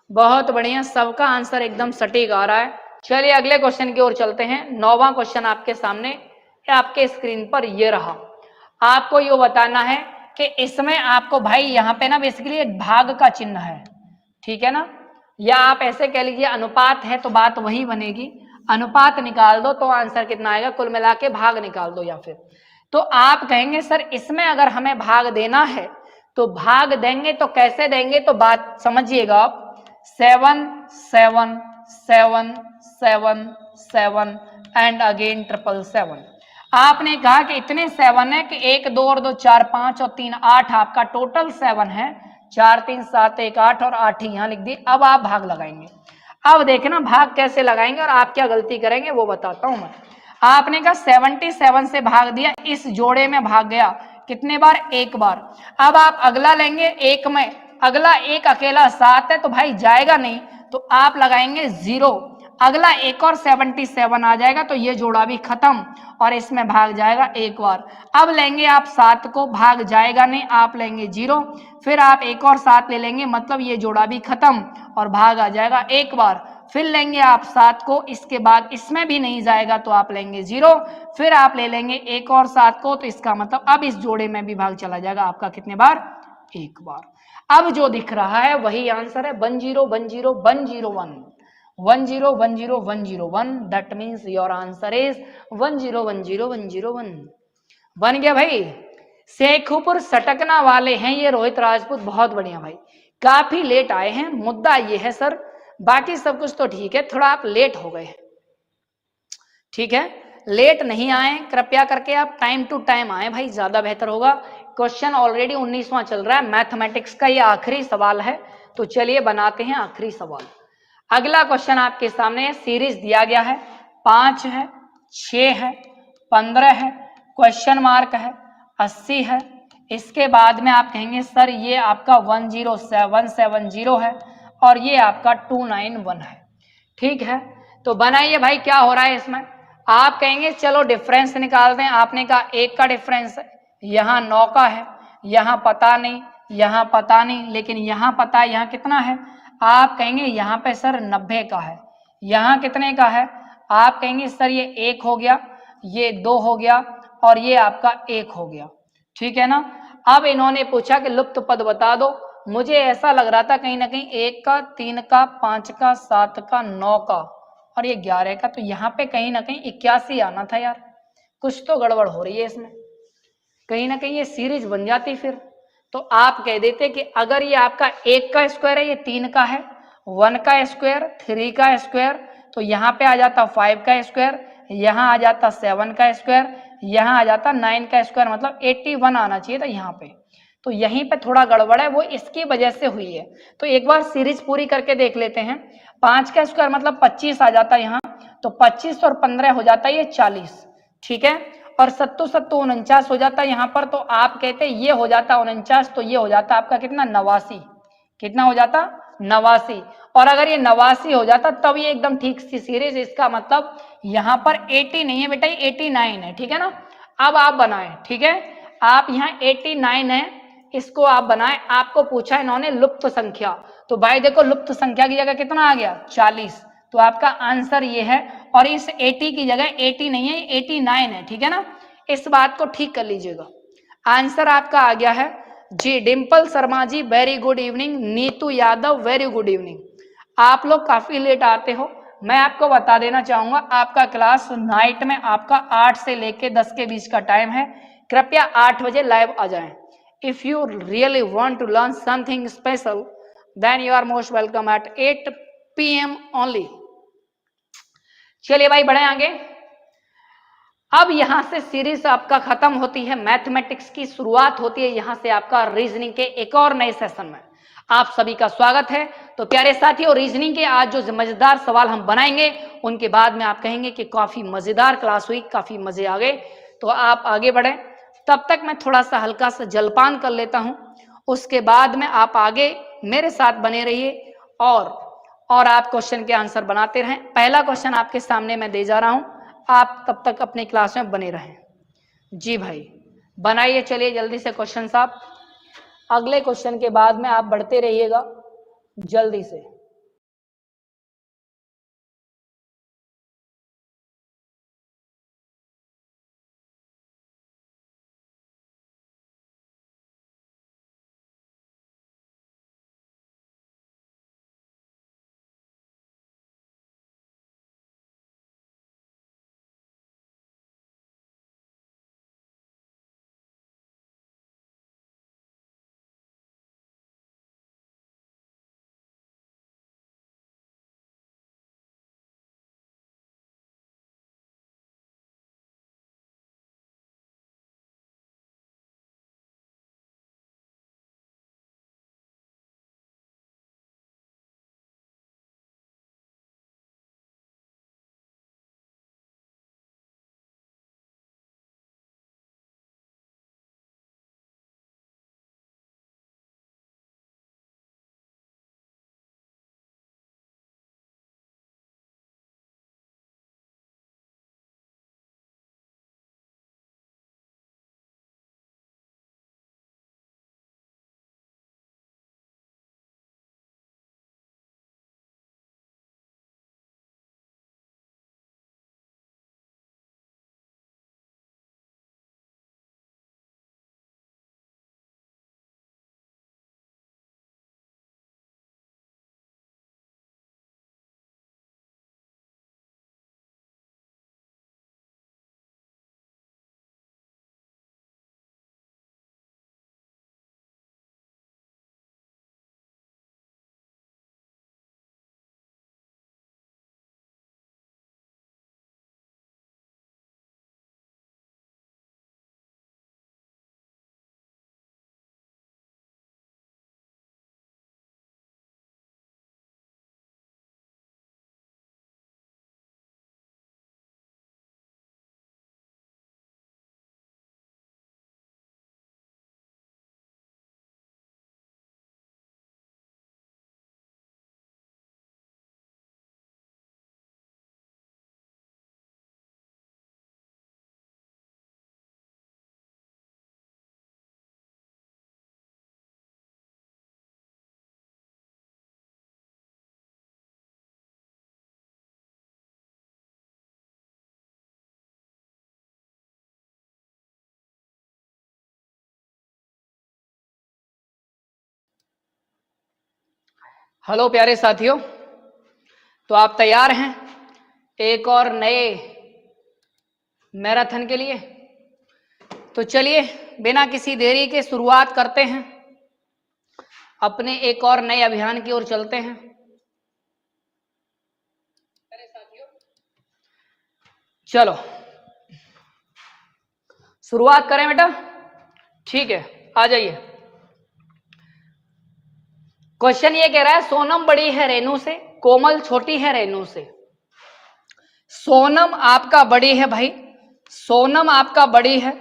Speaker 1: बहुत बढ़िया, सबका आंसर एकदम सटीक आ रहा है। चलिए अगले क्वेश्चन की ओर चलते हैं। 9वां क्वेश्चन आपके सामने आपके स्क्रीन पर ये रहा। आपको ये बताना है कि इसमें आपको भाई यहाँ पे ना बेसिकली एक भाग का चिन्ह है, ठीक है ना, या आप ऐसे कह लीजिए अनुपात है तो बात वही बनेगी। अनुपात निकाल दो तो आंसर कितना आएगा, कुल मिला के भाग निकाल दो। या फिर तो आप कहेंगे सर इसमें अगर हमें भाग देना है तो भाग देंगे तो कैसे देंगे, तो बात समझिएगा आप। 7 7 7 7 7 एंड अगेन 777। आपने कहा कि इतने 7 है कि 1 2 और 2 4 5 और 3 8, आपका टोटल 7 है। 4 3 7 1 8 और 8 ही यहां लिख दी। अब आप भाग लगाएंगे। अब देखना भाग कैसे लगाएंगे और आप क्या गलती करेंगे वो बताता हूं मैं। आपने कहा 77 से भाग दिया, इस जोड़े में भाग गया कितने बार? एक बार। अब आप अगला लेंगे, एक में अगला एक अकेला 7 है तो भाई जाएगा नहीं, तो आप लगाएंगे 0। अगला एक और 77 आ जाएगा तो ये जोड़ा भी खत्म और इसमें भाग जाएगा एक बार। अब लेंगे आप 7 को, भाग जाएगा नहीं, आप लेंगे 0, फिर आप एक और 7 ले लेंगे, मतलब ये जोड़ा भी खत्म और भाग आ जाएगा एक बार। फिर लेंगे आप 7 को, इसके बाद इसमें भी नहीं जाएगा तो आप लेंगे 0, फिर आप ले लेंगे एक और 7 को, तो इसका मतलब अब इस जोड़े में भी भाग चला जाएगा आपका कितने बार? एक बार। अब जो दिख रहा है वही आंसर है 1010101 1010101, that means your answer is 1010101। बन गया भाई। शेखुपुर सटकना वाले हैं ये रोहित राजपूत, बहुत बढ़िया भाई, काफी लेट आए हैं। मुद्दा ये है सर, बाकी सब कुछ तो ठीक है, थोड़ा आप लेट हो गए। ठीक है, लेट नहीं आए, कृपया करके आप टाइम टू टाइम आए भाई, ज्यादा बेहतर होगा। क्वेश्चन ऑलरेडी 19वां चल रहा है, मैथमेटिक्स का ये आखिरी सवाल है, तो चलिए बनाते हैं आखिरी सवाल। अगला क्वेश्चन आपके सामने है, सीरीज दिया गया है, 5 है, 6 है, 15 है, क्वेश्चन मार्क है, 80 है। इसके बाद में आप कहेंगे सर ये आपका 10770 है और ये आपका 291 है। ठीक है, तो बनाइए भाई क्या हो रहा है इसमें। आप कहेंगे चलो डिफरेंस निकाल दें, आपने कहा 1 का डिफरेंस है, यहाँ 9 का है, यहाँ पता नहीं, यहाँ पता नहीं, लेकिन यहाँ पता है, यहाँ कितना है? आप कहेंगे यहाँ पे सर 90 का है, यहाँ कितने का है? आप कहेंगे सर ये 1 हो गया, ये 2 हो गया और ये आपका 1 हो गया। ठीक है ना। अब इन्होंने पूछा कि लुप्त पद बता दो, मुझे ऐसा लग रहा था कहीं ना कहीं 1 का, 3 का, 5 का, 7 का, 9 का और ये 11 का, तो यहाँ पे कहीं ना कहीं 81 आना था यार, कुछ तो गड़बड़ हो रही है इसमें, कहीं ना कहीं ये सीरीज बन जाती फिर। तो आप कह देते कि अगर ये आपका 1 का स्क्वायर है, ये 3 का है, 1 का स्क्वायर, 3 का स्क्वायर, तो यहाँ पे आ जाता 5 का स्क्वायर, यहाँ आ जाता 7 का स्क्वायर, यहाँ आ जाता 9 का स्क्वायर, मतलब 81 आना चाहिए था यहाँ पे। तो यहीं पे थोड़ा गड़बड़ है, वो इसकी वजह से हुई है। तो एक बार सीरीज पूरी करके देख लेते हैं। 5 का स्क्वायर मतलब 25 आ जाता है यहाँ, तो 25 और 15 हो जाता है ये 40। ठीक है, और 7 7 49 हो जाता है यहाँ पर, तो आप कहते हैं ये हो जाता 49, तो ये हो जाता आपका कितना? 89। कितना हो जाता? 89। और अगर ये 89 हो जाता तब ये एकदम ठीक सी सीरीज, इसका मतलब यहाँ पर 80 नहीं है बेटा, ये 89 है। ठीक है ना। अब आप बनाएं, ठीक है, आप यहाँ 89 है, इसको आप बनाएं। आपको पूछा इन्होंने लुप्त संख्या, तो भाई देखो लुप्त संख्या की जगह कितना आ गया? 40, तो आपका आंसर ये है। और इस 80 की जगह 80 नहीं है, 89 है। ठीक है ना, इस बात को ठीक कर लीजिएगा। आंसर आपका आ गया है जी। Dimple Sharma ji very good evening, Neetu Yadav very good evening. आप लोग काफी लेट आते हो, मैं आपको बता देना चाहूंगा आपका क्लास नाइट में आपका 8 से लेके 10 के बीच का टाइम है। कृपया 8 बजे लाइव आ जाएं। If you really want to learn something special then you are most welcome at 8 PM only. चलिए भाई बढ़े आगे। अब यहां से सीरीज आपका खत्म होती है, मैथमेटिक्स की शुरुआत होती है यहां से आपका रीजनिंग के एक और नए सेशन में। आप सभी का स्वागत है। तो प्यारे साथियों, रीजनिंग के आज जो मजेदार सवाल हम बनाएंगे उनके बाद में आप कहेंगे कि काफी मजेदार क्लास हुई, काफी मजे आ गए। तो आप आगे बढ़े, तब तक मैं थोड़ा सा हल्का सा जलपान कर लेता हूं, उसके बाद में आप आगे मेरे साथ बने रहिए और आप क्वेश्चन के आंसर बनाते रहें। पहला क्वेश्चन आपके सामने मैं दे जा रहा हूं, आप तब तक अपनी क्लास में बने रहें। जी भाई बनाइए, चलिए जल्दी से क्वेश्चन साहब। अगले क्वेश्चन के बाद में आप बढ़ते रहिएगा जल्दी से। हेलो प्यारे साथियों, तो आप तैयार हैं एक और नए मैराथन के लिए? तो चलिए बिना किसी देरी के शुरुआत करते हैं, अपने एक और नए अभियान की ओर चलते हैं। चलो शुरुआत करें बेटा, ठीक है, आ जाइए। क्वेश्चन ये कह रहा है सोनम बड़ी है रेनू से, कोमल छोटी है रेनू से। सोनम आपका बड़ी है भाई, सोनम आपका बड़ी है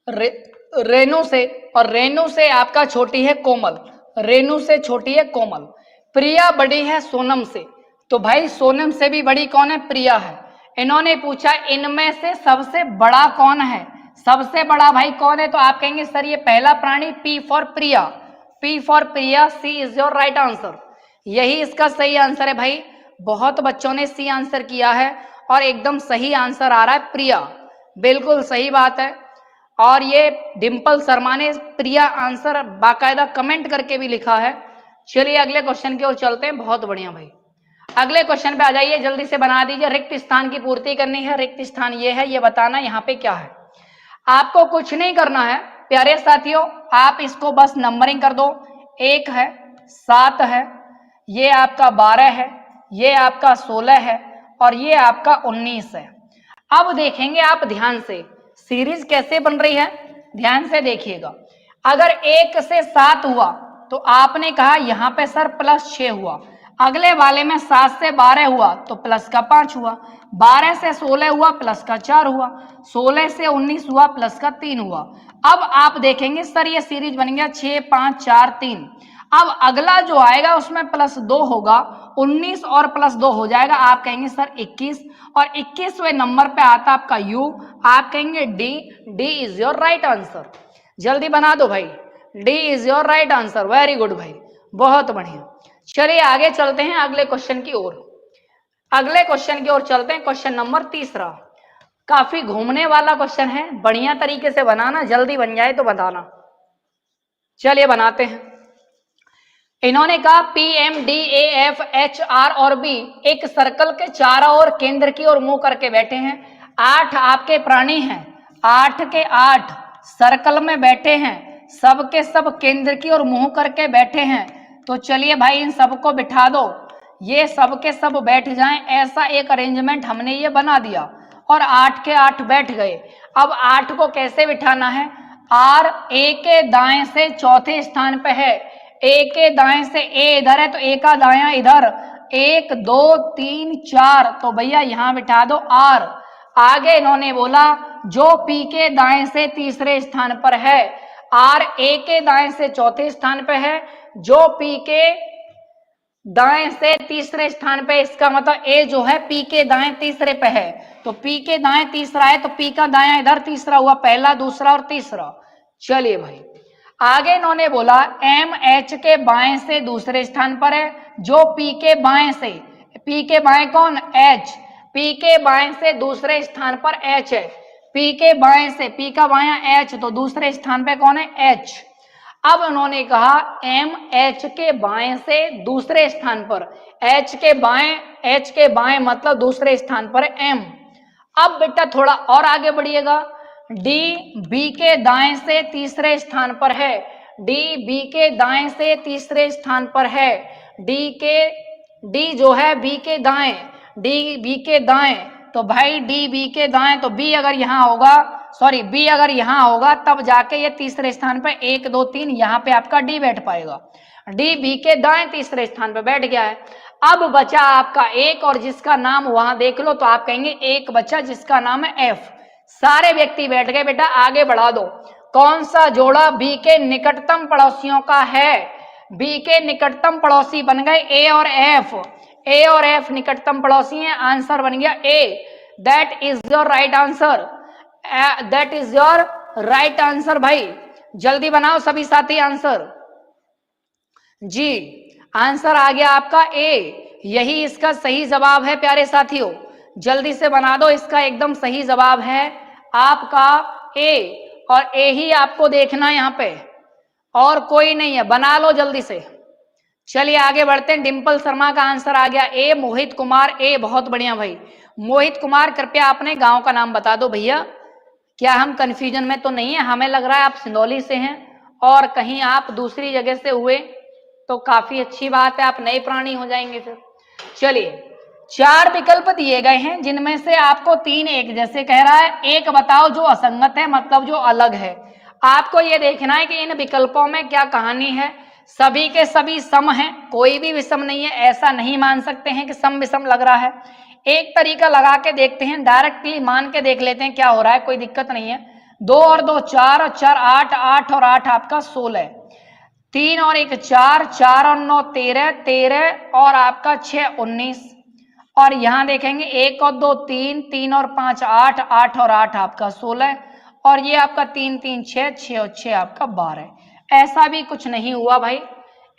Speaker 1: रेनू से, और रेनू से आपका छोटी है कोमल, रेनू से छोटी है कोमल। प्रिया बड़ी है सोनम से, तो भाई सोनम से भी बड़ी कौन है? प्रिया है। इन्होंने पूछा इनमें से सबसे बड़ा कौन है, सबसे बड़ा भाई कौन है? तो आप कहेंगे सर ये पहला प्राणी, P for Priya, P for Priya, C is your right answer. यही इसका सही आंसर है भाई। बहुत बच्चों ने सी आंसर किया है और एकदम सही आंसर आ रहा है प्रिया, बिल्कुल सही बात है। और ये डिंपल शर्मा ने प्रिया आंसर बाकायदा कमेंट करके भी लिखा है। चलिए अगले क्वेश्चन की ओर चलते हैं। बहुत बढ़िया भाई, अगले क्वेश्चन पे आ जाइए, जल्दी से बना दीजिए। रिक्त स्थान की पूर्ति करनी है, रिक्त स्थान ये है, ये बताना यहाँ पे क्या है। आपको कुछ नहीं करना है प्यारे साथियों, आप इसको बस नंबरिंग कर दो। 1 है, 7 है, ये आपका 12 है, ये आपका 16 है, और ये आपका 19 है। अब देखेंगे आप ध्यान से सीरीज कैसे बन रही है, ध्यान से देखिएगा। अगर 1 से 7 हुआ तो आपने कहा यहां पे सर +6 हुआ, अगले वाले में 7 से 12 हुआ तो प्लस का 5 हुआ, 12 से 16 हुआ प्लस का 4 हुआ, 16 से 19 हुआ प्लस का 3 हुआ। अब आप देखेंगे सर ये सीरीज बन गया 6 5 4 3। अब अगला जो आएगा उसमें +2 होगा, 19 और +2 हो जाएगा, आप कहेंगे सर 21, और 21वें नंबर पे आता आपका यू, आप कहेंगे D, D is your right answer. जल्दी बना दो भाई, D is your right answer. Very good भाई, बहुत बढ़िया। चलिए आगे चलते हैं अगले क्वेश्चन की ओर, अगले क्वेश्चन की ओर चलते हैं। क्वेश्चन नंबर 3 काफी घूमने वाला क्वेश्चन है, बढ़िया तरीके से बनाना, जल्दी बन जाए तो बताना। चलिए बनाते हैं। इन्होंने कहा P M D A F H R और बी एक सर्कल के चारों ओर केंद्र की ओर मुंह करके बैठे हैं। 8 आपके प्राणी हैं, 8 के 8 सर्कल में बैठे हैं, सब के सब केंद्र की ओर मुंह करके बैठे हैं। तो चलिए भाई इन सबको बिठा दो, ये सब के सब बैठ जाएं, ऐसा एक अरेंजमेंट हमने ये बना दिया, और 8 के 8 बैठ गए। अब 8 को कैसे बिठाना है? आर ए के दाएं से चौथे स्थान पे है, ए के दाएं से ए इधर है तो ए का दायां इधर, 1 2 3 4, तो भैया यहां बिठा दो आर। आगे इन्होंने बोला जो पी के दाएं से तीसरे स्थान पर है, आर ए के दाएं से चौथे स्थान पे है, जो पी के दाएं से तीसरे स्थान पे, इसका मतलब ए जो है पी के दाएं तीसरे पे है, तो पी के दाएं तीसरा है तो पी का दायां इधर तीसरा हुआ, पहला दूसरा और तीसरा। चलिए भाई आगे इन्होंने बोला एम एच के बाएं से दूसरे स्थान पर है, जो पी के बाएं से, पी के बाएं कौन? एच, पी के बाएं से दूसरे स्थान पर एच है, पी के बाएं से, पी का बायां एच, तो दूसरे स्थान पे कौन है? एच। अब उन्होंने कहा एम एच के बाएं से दूसरे स्थान पर, एच के बाएं मतलब दूसरे स्थान पर एम। अब बेटा थोड़ा और आगे बढ़िएगा, डी बी के दाएं से तीसरे स्थान पर है, डी बी के दाएं से तीसरे स्थान पर है, डी जो है बी के दाएं, डी बी के दाएं, तो भाई डी बी के दाएं, तो बी अगर यहां होगा, सॉरी बी अगर यहां होगा तब जाके ये तीसरे स्थान पर 1 2 3 यहां पे आपका डी बैठ पाएगा। डी बी के दाएं तीसरे स्थान पर बैठ गया है। अब बचा आपका एक, और जिसका नाम वहां देख लो, तो आप कहेंगे एक बचा जिसका नाम है एफ। सारे व्यक्ति बैठ गए बेटा, आगे बढ़ा दो। कौन सा जोड़ा बी के निकटतम पड़ोसियों का है? बी के निकटतम पड़ोसी बन गए ए और एफ, ए और एफ निकटतम पड़ोसी हैं, आंसर बन गया A. That is your right answer, that is your right answer. भाई जल्दी बनाओ सभी साथी आंसर। जी आंसर आ गया आपका ए, यही इसका सही जवाब है प्यारे साथियों, जल्दी से बना दो, इसका एकदम सही जवाब है आपका ए, और ए ही आपको देखना यहां पे, और कोई नहीं है, बना लो जल्दी से। चलिए आगे बढ़ते हैं। डिंपल शर्मा का आंसर आ गया ए। मोहित कुमार ए, बहुत बढ़िया भाई। मोहित कुमार कृपया अपने गांव का नाम बता दो भैया। क्या हम कंफ्यूजन में तो नहीं है? हमें लग रहा है आप सिंदौली से हैं और कहीं आप दूसरी जगह से हुए तो काफी अच्छी बात है, आप नए प्राणी हो जाएंगे फिर। चलिए 4 विकल्प दिए गए हैं जिनमें से आपको 3 एक जैसे कह रहा है, एक बताओ जो असंगत है, मतलब जो अलग है। आपको यह देखना है कि इन विकल्पों में क्या कहानी है। सभी के सभी सम हैं, कोई भी विषम नहीं है, ऐसा नहीं मान सकते हैं कि सम विषम लग रहा है। एक तरीका लगा के देखते हैं, डायरेक्टली मान के देख लेते हैं क्या हो रहा है, कोई दिक्कत नहीं है। 2 और 2 4 और 4 8, 8 और 8 आपका 16, 3 और 1 4, 4 और 9 13, 13 और आपका 6 19। और यहां देखेंगे 1 और 2 3, 3 और 5 8, 8 और 8 आपका 16 और ये आपका 3 3 6, 6 और 6 आपका 12। ऐसा भी कुछ नहीं हुआ भाई।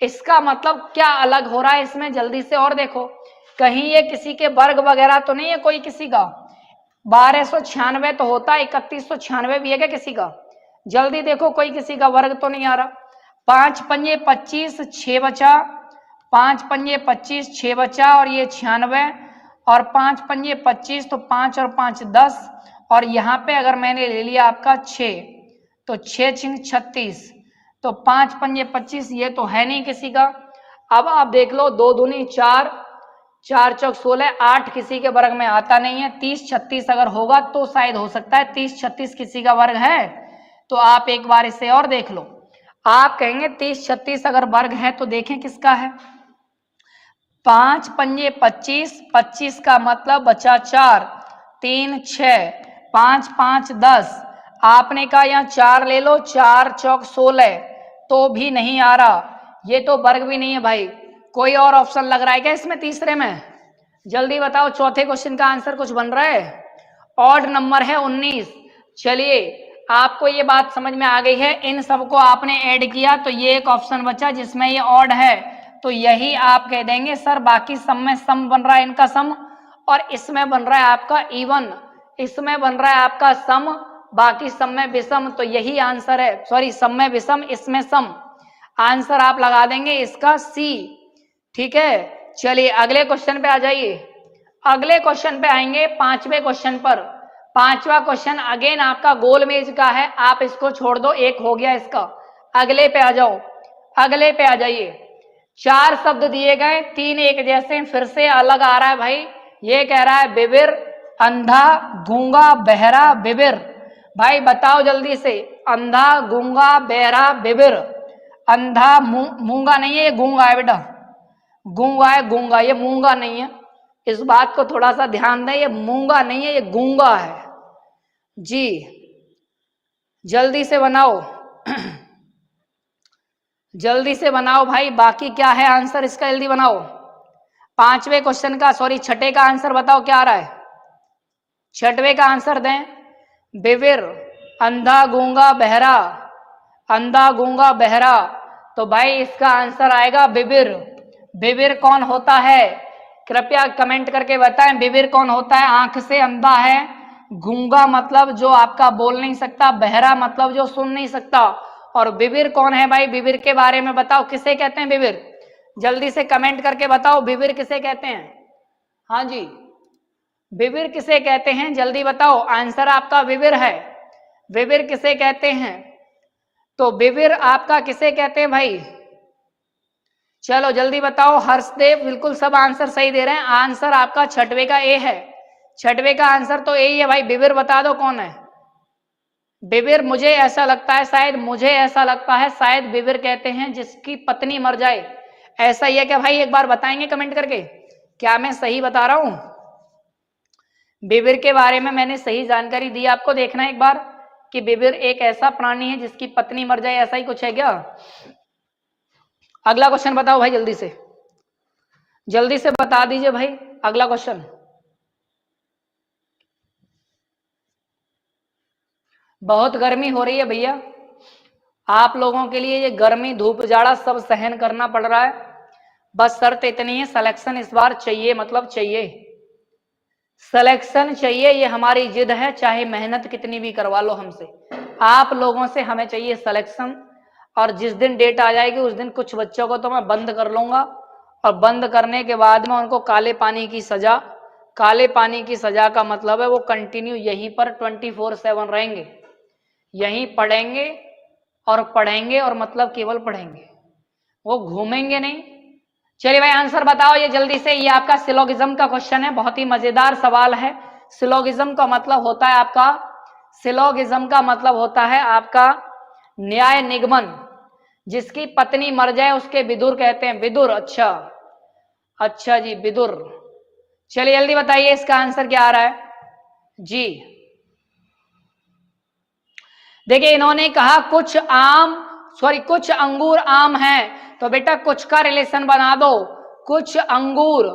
Speaker 1: इसका मतलब क्या अलग हो रहा है इसमें, जल्दी से और देखो। कहीं ये किसी के वर्ग वगैरह तो नहीं है कोई किसी का? 1296 तो होता है, 3196 भी है क्या किसी का? जल्दी देखो, कोई किसी का वर्ग तो नहीं आ रहा। 5 पंजे 25, 6 बचा, 5 पंजे 25, 6 बचा और ये 96 और 5 पंजे 25 तो 5 और 5 10 और यहाँ पे अगर मैंने ले लिया आपका 6 तो 6 छिंग 36 तो 5 पंजे 25, ये तो है नहीं किसी का। अब आप देख लो 2 दूनी 4, 4 चौक 16, 8 किसी के वर्ग में आता नहीं है। 30 36 अगर होगा तो शायद हो सकता है 30 36 किसी का वर्ग है। तो आप एक बार इसे और देख लो। आप कहेंगे 30 36 अगर वर्ग है तो देखें किसका है। 5 पंजे 25, 25 का मतलब बचा 4, 3 6, 5 5 10। आपने कहा यहाँ 4 ले लो, 4 चौक 16 तो भी नहीं आ रहा, ये तो वर्ग भी नहीं है भाई। कोई और ऑप्शन लग रहा है क्या इसमें तीसरे में? जल्दी बताओ, चौथे क्वेश्चन का आंसर कुछ बन रहा है? ऑड नंबर है 19। चलिए आपको ये बात समझ में आ गई है, इन सबको आपने ऐड किया तो ये एक ऑप्शन बचा जिसमें ये ऑड है, तो यही आप कह देंगे सर बाकी सब में सम बन रहा है इनका सम, और इसमें बन रहा है आपका इवन, इसमें बन रहा है आपका सम, बाकी सब में विषम, तो यही आंसर है। सॉरी, सब में विषम इसमें सम, आंसर आप लगा देंगे इसका सी। ठीक है, चलिए अगले क्वेश्चन पे आ जाइए। अगले क्वेश्चन पे आएंगे, 5वें क्वेश्चन पर। 5वां क्वेश्चन अगेन आपका गोलमेज का है, आप इसको छोड़ दो, एक हो गया इसका। अगले पे आ जाओ, अगले पे आ जाइए। 4 शब्द दिए गए, 3 एक जैसे, फिर से अलग आ रहा है भाई। ये कह रहा है बिबिर, अंधा, गूंगा, बहरा, बिबिर। भाई बताओ जल्दी से, अंधा, गूंगा, बहरा, बिबिर। अंधा मूंगा नहीं है, ये गूंगा है बेटा, गूंगा है, गूंगा, ये मूंगा नहीं है। इस बात को थोड़ा सा ध्यान दें, ये मूंगा नहीं है, ये गूंगा है जी। जल्दी से बनाओ जल्दी से बनाओ भाई, बाकी क्या है आंसर इसका, जल्दी बनाओ। 5वें क्वेश्चन का, सॉरी 6ठे का आंसर बताओ क्या आ रहा है। 6ठवें का आंसर दें। बिबिर, अंधा, गूंगा, बहरा, अंधा, गूंगा, बहरा, तो भाई इसका आंसर आएगा बिबिर। बिबिर कौन होता है, कृपया कमेंट करके बताएं, बिबिर कौन होता है? आंख से अंधा है, गूंगा मतलब जो आपका बोल नहीं सकता, बहरा मतलब जो सुन नहीं सकता, और बिबिर कौन है भाई? बिबिर के बारे में बताओ, किसे कहते हैं बिबिर? जल्दी से कमेंट करके बताओ, बिबिर किसे कहते हैं? हाँ जी, बिबिर किसे कहते हैं, जल्दी बताओ। आंसर आपका बिबिर है। बिबिर किसे कहते हैं? तो बिबिर आपका किसे कहते हैं भाई? चलो जल्दी बताओ। हर्षदेव बिल्कुल सब आंसर सही दे रहे हैं, आंसर आपका 6ठवें का ए है। 6ठवें का आंसर तो ए ही है भाई। बिबिर बता दो कौन है बिबिर? मुझे ऐसा लगता है, शायद मुझे ऐसा लगता है, शायद बिबिर कहते हैं जिसकी पत्नी मर जाए। ऐसा ही है क्या भाई? एक बार बताएंगे कमेंट करके, क्या मैं सही बता रहा हूं? बिबिर के बारे में मैंने सही जानकारी दी आपको, देखना एक बार कि बिबिर एक ऐसा प्राणी है जिसकी पत्नी मर जाए, ऐसा ही कुछ है क्या? अगला क्वेश्चन बताओ भाई, जल्दी से, जल्दी से बता दीजिए भाई अगला क्वेश्चन। बहुत गर्मी हो रही है भैया, आप लोगों के लिए ये गर्मी धूप जाड़ा सब सहन करना पड़ रहा है। बस शर्त इतनी है, सिलेक्शन इस बार चाहिए, मतलब चाहिए, सिलेक्शन चाहिए, ये हमारी जिद है, चाहे मेहनत कितनी भी करवा लो हमसे, आप लोगों से हमें चाहिए सिलेक्शन। और जिस दिन डेट आ जाएगी उस दिन कुछ बच्चों को तो मैं बंद कर लूंगा, और बंद करने के बाद में उनको काले पानी की सजा, काले पानी की सजा का मतलब है वो कंटिन्यू यहीं पर 24/7 रहेंगे, यहीं पढ़ेंगे और पढ़ेंगे, और मतलब केवल पढ़ेंगे, वो घूमेंगे नहीं। चलिए भाई आंसर बताओ ये जल्दी से। ये आपका सिलोगिज्म का क्वेश्चन है, बहुत ही मजेदार सवाल है। सिलोगिज्म का मतलब होता है आपका, सिलोगिज्म का मतलब होता है आपका न्याय निगमन। जिसकी पत्नी मर जाए उसके विदुर कहते हैं, विदुर। अच्छा अच्छा जी, विदुर। चलिए जल्दी बताइए इसका आंसर क्या आ रहा है जी। देखिए इन्होंने कहा कुछ कुछ अंगूर आम हैं, तो बेटा कुछ का रिलेशन बना दो। कुछ अंगूर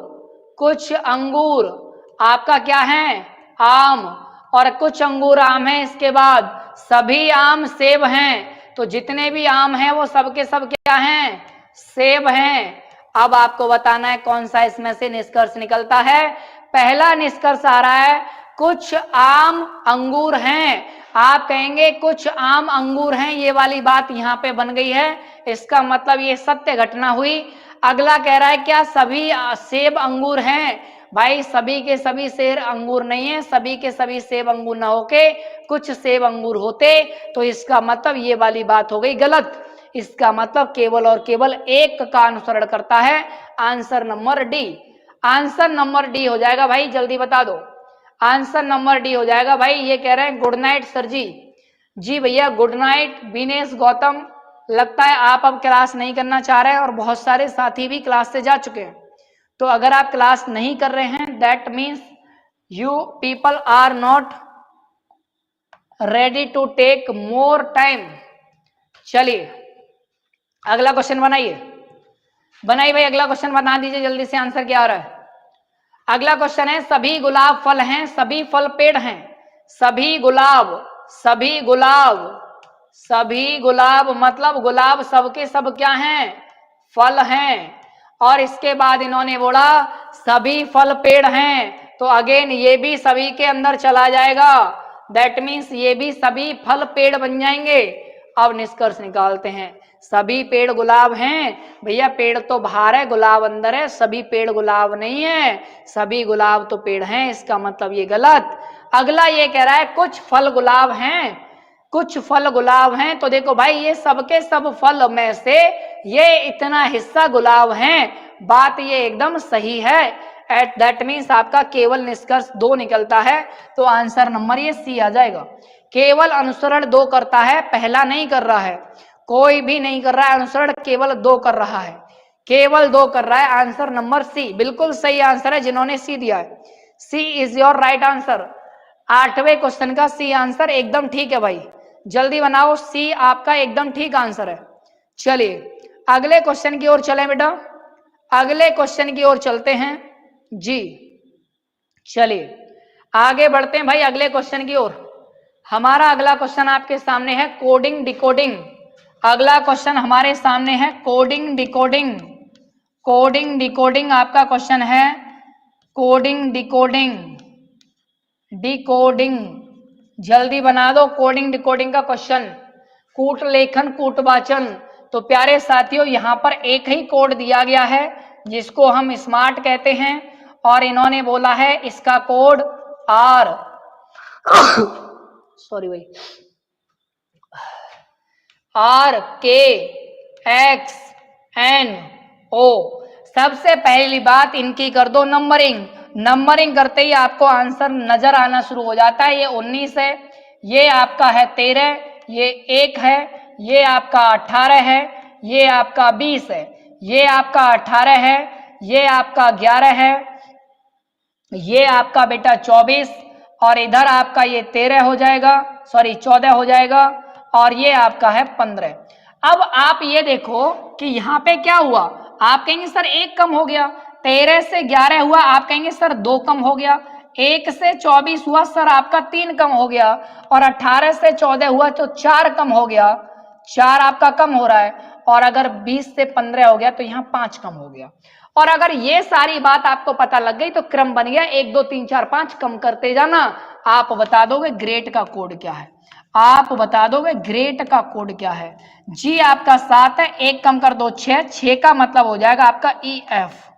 Speaker 1: आपका क्या है, आम, और कुछ अंगूर आम है, इसके बाद सभी आम सेब हैं, तो जितने भी आम हैं वो सबके सब क्या हैं, सेब हैं। अब आपको बताना है कौन सा इसमें से निष्कर्ष निकलता है। पहला निष्कर्ष आ रहा है कुछ आम अंगूर हैं, आप कहेंगे कुछ आम अंगूर हैं, ये वाली बात यहां पे बन गई है, इसका मतलब ये सत्य घटना हुई। अगला कह रहा है क्या सभी सेब अंगूर हैं, भाई सभी के सभी सेब अंगूर नहीं है, सभी के सभी सेब अंगूर ना होके कुछ सेब अंगूर होते, तो इसका मतलब ये वाली बात हो गई गलत। इसका मतलब केवल और केवल एक का अनुसरण करता है, answer number D. Answer number D हो जाएगा भाई, जल्दी बता दो। आंसर नंबर डी हो जाएगा भाई। ये कह रहे हैं गुड नाइट सर जी। जी भैया गुड नाइट विनेश गौतम। लगता है आप अब क्लास नहीं करना चाह रहे हैं, और बहुत सारे साथी भी क्लास से जा चुके हैं। तो अगर आप क्लास नहीं कर रहे हैं that means you people are not ready to take more time. चलिए अगला क्वेश्चन बनाइए, बनाइए भाई अगला क्वेश्चन बना दीजिए जल्दी से। आंसर क्या आ रहा है? अगला क्वेश्चन है सभी गुलाब फल हैं, सभी फल पेड़ हैं। सभी गुलाब, सभी गुलाब, सभी गुलाब मतलब गुलाब सबके सब क्या हैं, फल हैं। और इसके बाद इन्होंने बोला सभी फल पेड़ हैं, तो अगेन ये भी सभी के अंदर चला जाएगा, दैट मीन्स ये भी सभी फल पेड़ बन जाएंगे। अब निष्कर्ष निकालते हैं, सभी पेड़ गुलाब हैं, भैया पेड़ तो बाहर है गुलाब अंदर है, सभी पेड़ गुलाब नहीं है, सभी गुलाब तो पेड़ हैं, इसका मतलब ये गलत। अगला ये कह रहा है कुछ फल गुलाब हैं, कुछ फल गुलाब हैं, तो देखो भाई ये सबके सब फल में से ये इतना हिस्सा गुलाब हैं, बात ये एकदम सही है। एट दैट मीन्स आपका केवल निष्कर्ष 2 निकलता है, तो आंसर नंबर ये सी आ जाएगा। केवल अनुसरण 2 करता है, पहला नहीं कर रहा है, कोई भी नहीं कर रहा है अनुसरण, केवल 2 कर रहा है, केवल 2 कर रहा है। आंसर नंबर सी बिल्कुल सही आंसर है, जिन्होंने सी दिया है C is your right answer. 8वें क्वेश्चन का सी आंसर एकदम ठीक है भाई, जल्दी बनाओ, सी आपका एकदम ठीक आंसर है। चलिए अगले क्वेश्चन की ओर चलें बेटा, अगले क्वेश्चन की ओर चलते हैं जी। चलिए आगे बढ़ते हैं भाई अगले क्वेश्चन की ओर। हमारा अगला क्वेश्चन आपके सामने है कोडिंग डिकोडिंग। अगला क्वेश्चन हमारे सामने है कोडिंग डिकोडिंग। कोडिंग डिकोडिंग आपका क्वेश्चन है, कोडिंग डिकोडिंग, डिकोडिंग जल्दी बना दो कोडिंग डिकोडिंग का क्वेश्चन। कूट लेखन कूटवाचन, तो प्यारे साथियों यहां पर एक ही कोड दिया गया है जिसको हम स्मार्ट कहते हैं, और इन्होंने बोला है इसका कोड आर सॉरी भाई RKXNO। सबसे पहली बात इनकी कर दो नंबरिंग, नंबरिंग करते ही आपको आंसर नजर आना शुरू हो जाता है। ये 19 है, ये आपका है 13, ये 1 है, ये आपका 18 है, ये आपका 20 है, ये आपका 18 है, ये आपका 11 है, ये आपका बेटा 24, और इधर आपका ये 13 हो जाएगा, सॉरी 14 हो जाएगा, और ये आपका है 15। अब आप ये देखो कि यहाँ पे क्या हुआ, आप कहेंगे सर 1 कम हो गया, 13 से 11 हुआ, आप कहेंगे सर 2 कम हो गया, 1 से 24 हुआ सर आपका 3 कम हो गया, और 18 से 14 हुआ तो 4 कम हो गया, 4 आपका कम हो रहा है, और अगर 20 से 15 हो गया तो यहाँ 5 कम हो गया। और अगर ये सारी बात आपको पता लग गई तो क्रम बन गया 1 2 3 4 5, कम करते जाना, आप बता दोगे ग्रेड का कोड क्या है। आप बता दोगे ग्रेट का कोड क्या है। जी आपका 7 है, 1 कम कर दो 6, 6 का मतलब हो जाएगा आपका ई एफ।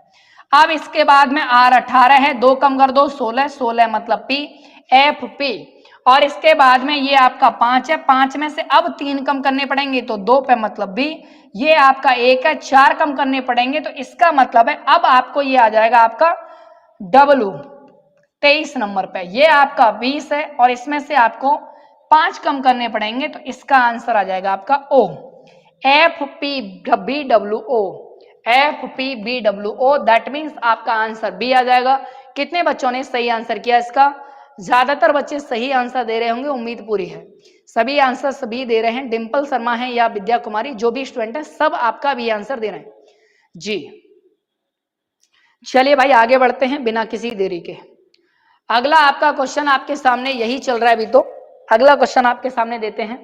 Speaker 1: अब इसके बाद में आर 18 है, 2 कम कर दो 16, 16 मतलब पी, एफ पी। और इसके बाद में ये आपका 5 है, 5 में से अब 3 कम करने पड़ेंगे तो 2 पे मतलब बी। ये आपका 1 है, 4 कम करने पड़ेंगे तो इसका मतलब है अब आपको ये आ जाएगा आपका डब्लू 23 नंबर पे। ये आपका 20 है और इसमें से आपको 5 कम करने पड़ेंगे तो इसका आंसर आ जाएगा आपका O, F P B W O, F P B W O. That means आपका आंसर बी आ जाएगा। कितने बच्चों ने सही आंसर किया इसका? ज्यादातर बच्चे सही आंसर दे रहे होंगे, उम्मीद पूरी है। सभी आंसर सभी दे रहे हैं, डिंपल शर्मा है या विद्या कुमारी, जो भी स्टूडेंट है सब आपका भी आंसर दे रहे हैं जी। चलिए भाई आगे बढ़ते हैं बिना किसी देरी के। अगला आपका क्वेश्चन आपके सामने यही चल रहा है अभी, तो अगला क्वेश्चन आपके सामने देते हैं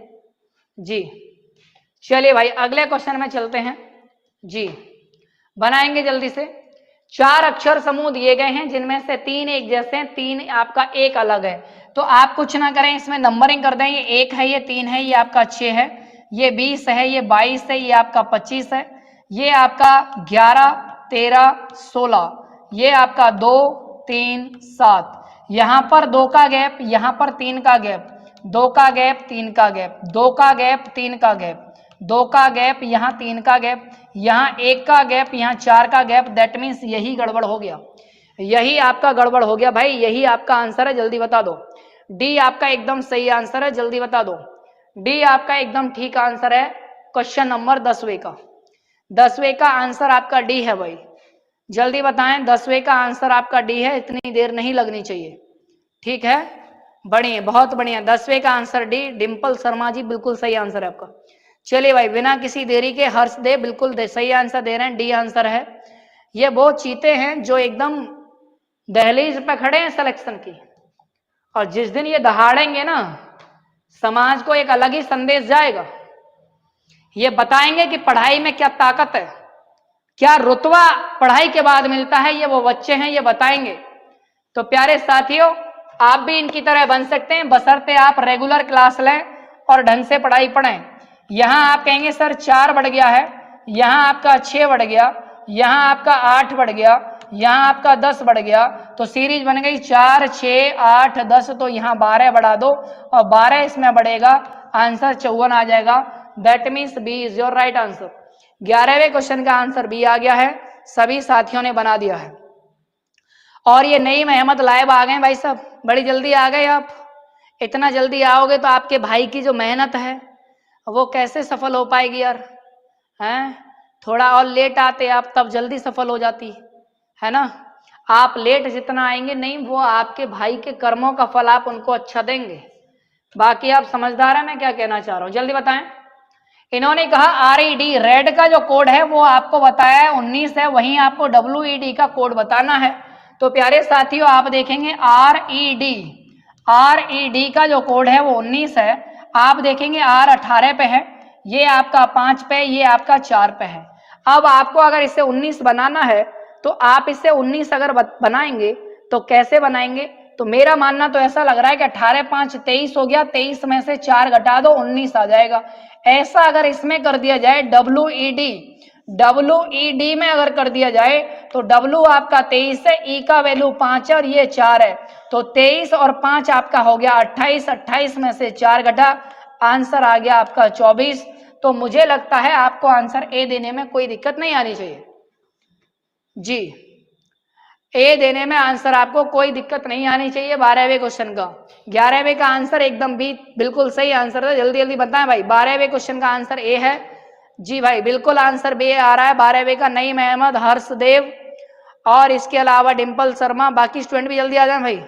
Speaker 1: जी। चलिए भाई अगले क्वेश्चन में चलते हैं जी, बनाएंगे जल्दी से। 4 अक्षर समूह दिए गए हैं जिनमें से 3 एक जैसे हैं, 3 आपका एक अलग है। तो आप कुछ ना करें, इसमें नंबरिंग कर दें। ये 1 है, ये 3 है, ये आपका 6 है, ये 20 है, ये 22 है, ये आपका 25 है, ये आपका 11, 13, 16, ये आपका 2, 3, 7। यहां पर 2 का गैप, यहां पर 3 का गैप, 2 का गैप, 3 का गैप, 2 का गैप, 3 का गैप, 2 का गैप, यहाँ 3 का गैप, यहाँ 1 का गैप, यहाँ 4 का गैप। दैट मीन्स यही गड़बड़ हो गया, यही आपका गड़बड़ हो गया भाई, यही आपका आंसर है। जल्दी बता दो। डी आपका एकदम सही आंसर है, जल्दी बता दो। डी आपका एकदम ठीक आंसर है। क्वेश्चन नंबर 10वें का, 10वें का आंसर आपका डी है भाई। जल्दी बताएं, 10वें का आंसर आपका डी है, इतनी देर नहीं लगनी चाहिए। ठीक है, बढ़िया, बहुत बढ़िया। 10वें का आंसर डी, डिंपल शर्मा जी बिल्कुल सही आंसर है आपका। चलिए भाई बिना किसी देरी के हर्षदेव बिल्कुल सही आंसर दे रहे हैं, डी आंसर है। ये वो चीते हैं जो एकदम दहलीज पे खड़े हैं सिलेक्शन की, और जिस दिन ये दहाड़ेंगे ना, समाज को एक अलग ही संदेश जाएगा। ये बताएंगे कि पढ़ाई में क्या ताकत है, क्या रुतबा पढ़ाई के बाद मिलता है, ये वो बच्चे हैं, ये बताएंगे। तो प्यारे साथियों, आप भी इनकी तरह बन सकते हैं, बशर्ते आप रेगुलर क्लास लें और ढंग से पढ़ाई पढ़ें। यहां आप कहेंगे सर 4 बढ़ गया है, यहां आपका 6 बढ़ गया, यहां आपका 8 बढ़ गया, यहां आपका 10 बढ़ गया, तो सीरीज बन गई 4, 6, 8, 10। तो यहां 12 बढ़ा दो और 12 इसमें बढ़ेगा, आंसर 54 आ जाएगा। That means B is your right answer. 11वें क्वेश्चन का आंसर बी आ गया है, सभी साथियों ने बना दिया है। और ये नईम अहमद लाइव आ गए भाई साहब, बड़ी जल्दी आ गए आप। इतना जल्दी आओगे तो आपके भाई की जो मेहनत है वो कैसे सफल हो पाएगी यार, हैं? थोड़ा और लेट आते आप तब जल्दी सफल हो जाती है ना। आप लेट जितना आएंगे नहीं, वो आपके भाई के कर्मों का फल आप उनको अच्छा देंगे। बाकी आप समझदार हैं मैं क्या कहना चाह रहा हूं, जल्दी बताएं। इन्होंने कहा RED रेड का जो कोड है वो आपको बताया है 19 है, वहीं आपको WED का कोड बताना है। तो प्यारे साथियों आप देखेंगे RED का जो कोड है वो 19 है। आप देखेंगे R 18 पे है, ये आपका 5 पे, ये आपका 4 पे है। अब आपको अगर इसे 19 बनाना है तो आप इसे 19 अगर बनाएंगे तो कैसे बनाएंगे? तो मेरा मानना तो ऐसा लग रहा है कि 18 5 23 हो गया, 23 में से 4 घटा दो 19 आ जाएगा। ऐसा अगर इसमें कर दिया जाए WED में अगर कर दिया जाए तो W आपका 23 है, E का वैल्यू 5 है और ये 4 है, तो 23 और 5 आपका हो गया 28, 28 में से 4 घटा, आंसर आ गया आपका 24। तो मुझे लगता है आपको आंसर ए देने में कोई दिक्कत नहीं आनी चाहिए जी। ए देने में आंसर आपको कोई दिक्कत नहीं आनी चाहिए 12वें क्वेश्चन का। 11वें का आंसर एकदम बी बिल्कुल सही आंसर है, जल्दी जल्दी बताएं भाई। 12वें क्वेश्चन का आंसर ए है जी भाई, बिल्कुल आंसर बी आ रहा है 12वें का। नईम अहमद, हर्षदेव और इसके अलावा डिंपल शर्मा, बाकी स्टूडेंट भी जल्दी आ जाए भाई।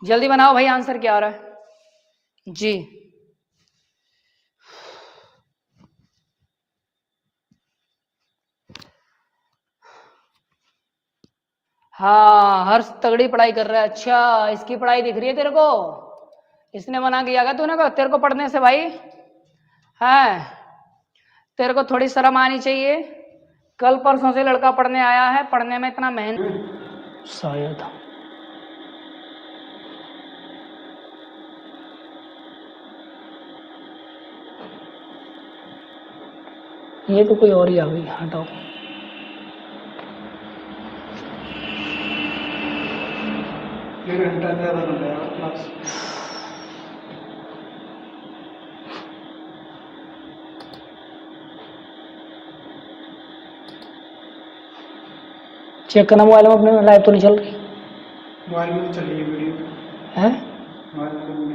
Speaker 1: जल्दी बनाओ भाई, आंसर क्या आ रहा है जी। हाँ हर्ष तगड़ी पढ़ाई कर रहा है। अच्छा इसकी पढ़ाई दिख रही है तेरे को, इसने मना किया क्या तूने को तेरे को पढ़ने से भाई? है तेरे को थोड़ी शर्म आनी चाहिए। कल परसों से लड़का पढ़ने आया है, पढ़ने में इतना मेहनत शायद। ये तो कोई और ही आ गई, हटाओ। चेक करना मोबाइल में अपने, लाइव तो नहीं चल रही।
Speaker 2: मोबाइल में चल रही है वीडियो
Speaker 1: है।
Speaker 2: मोबाइल में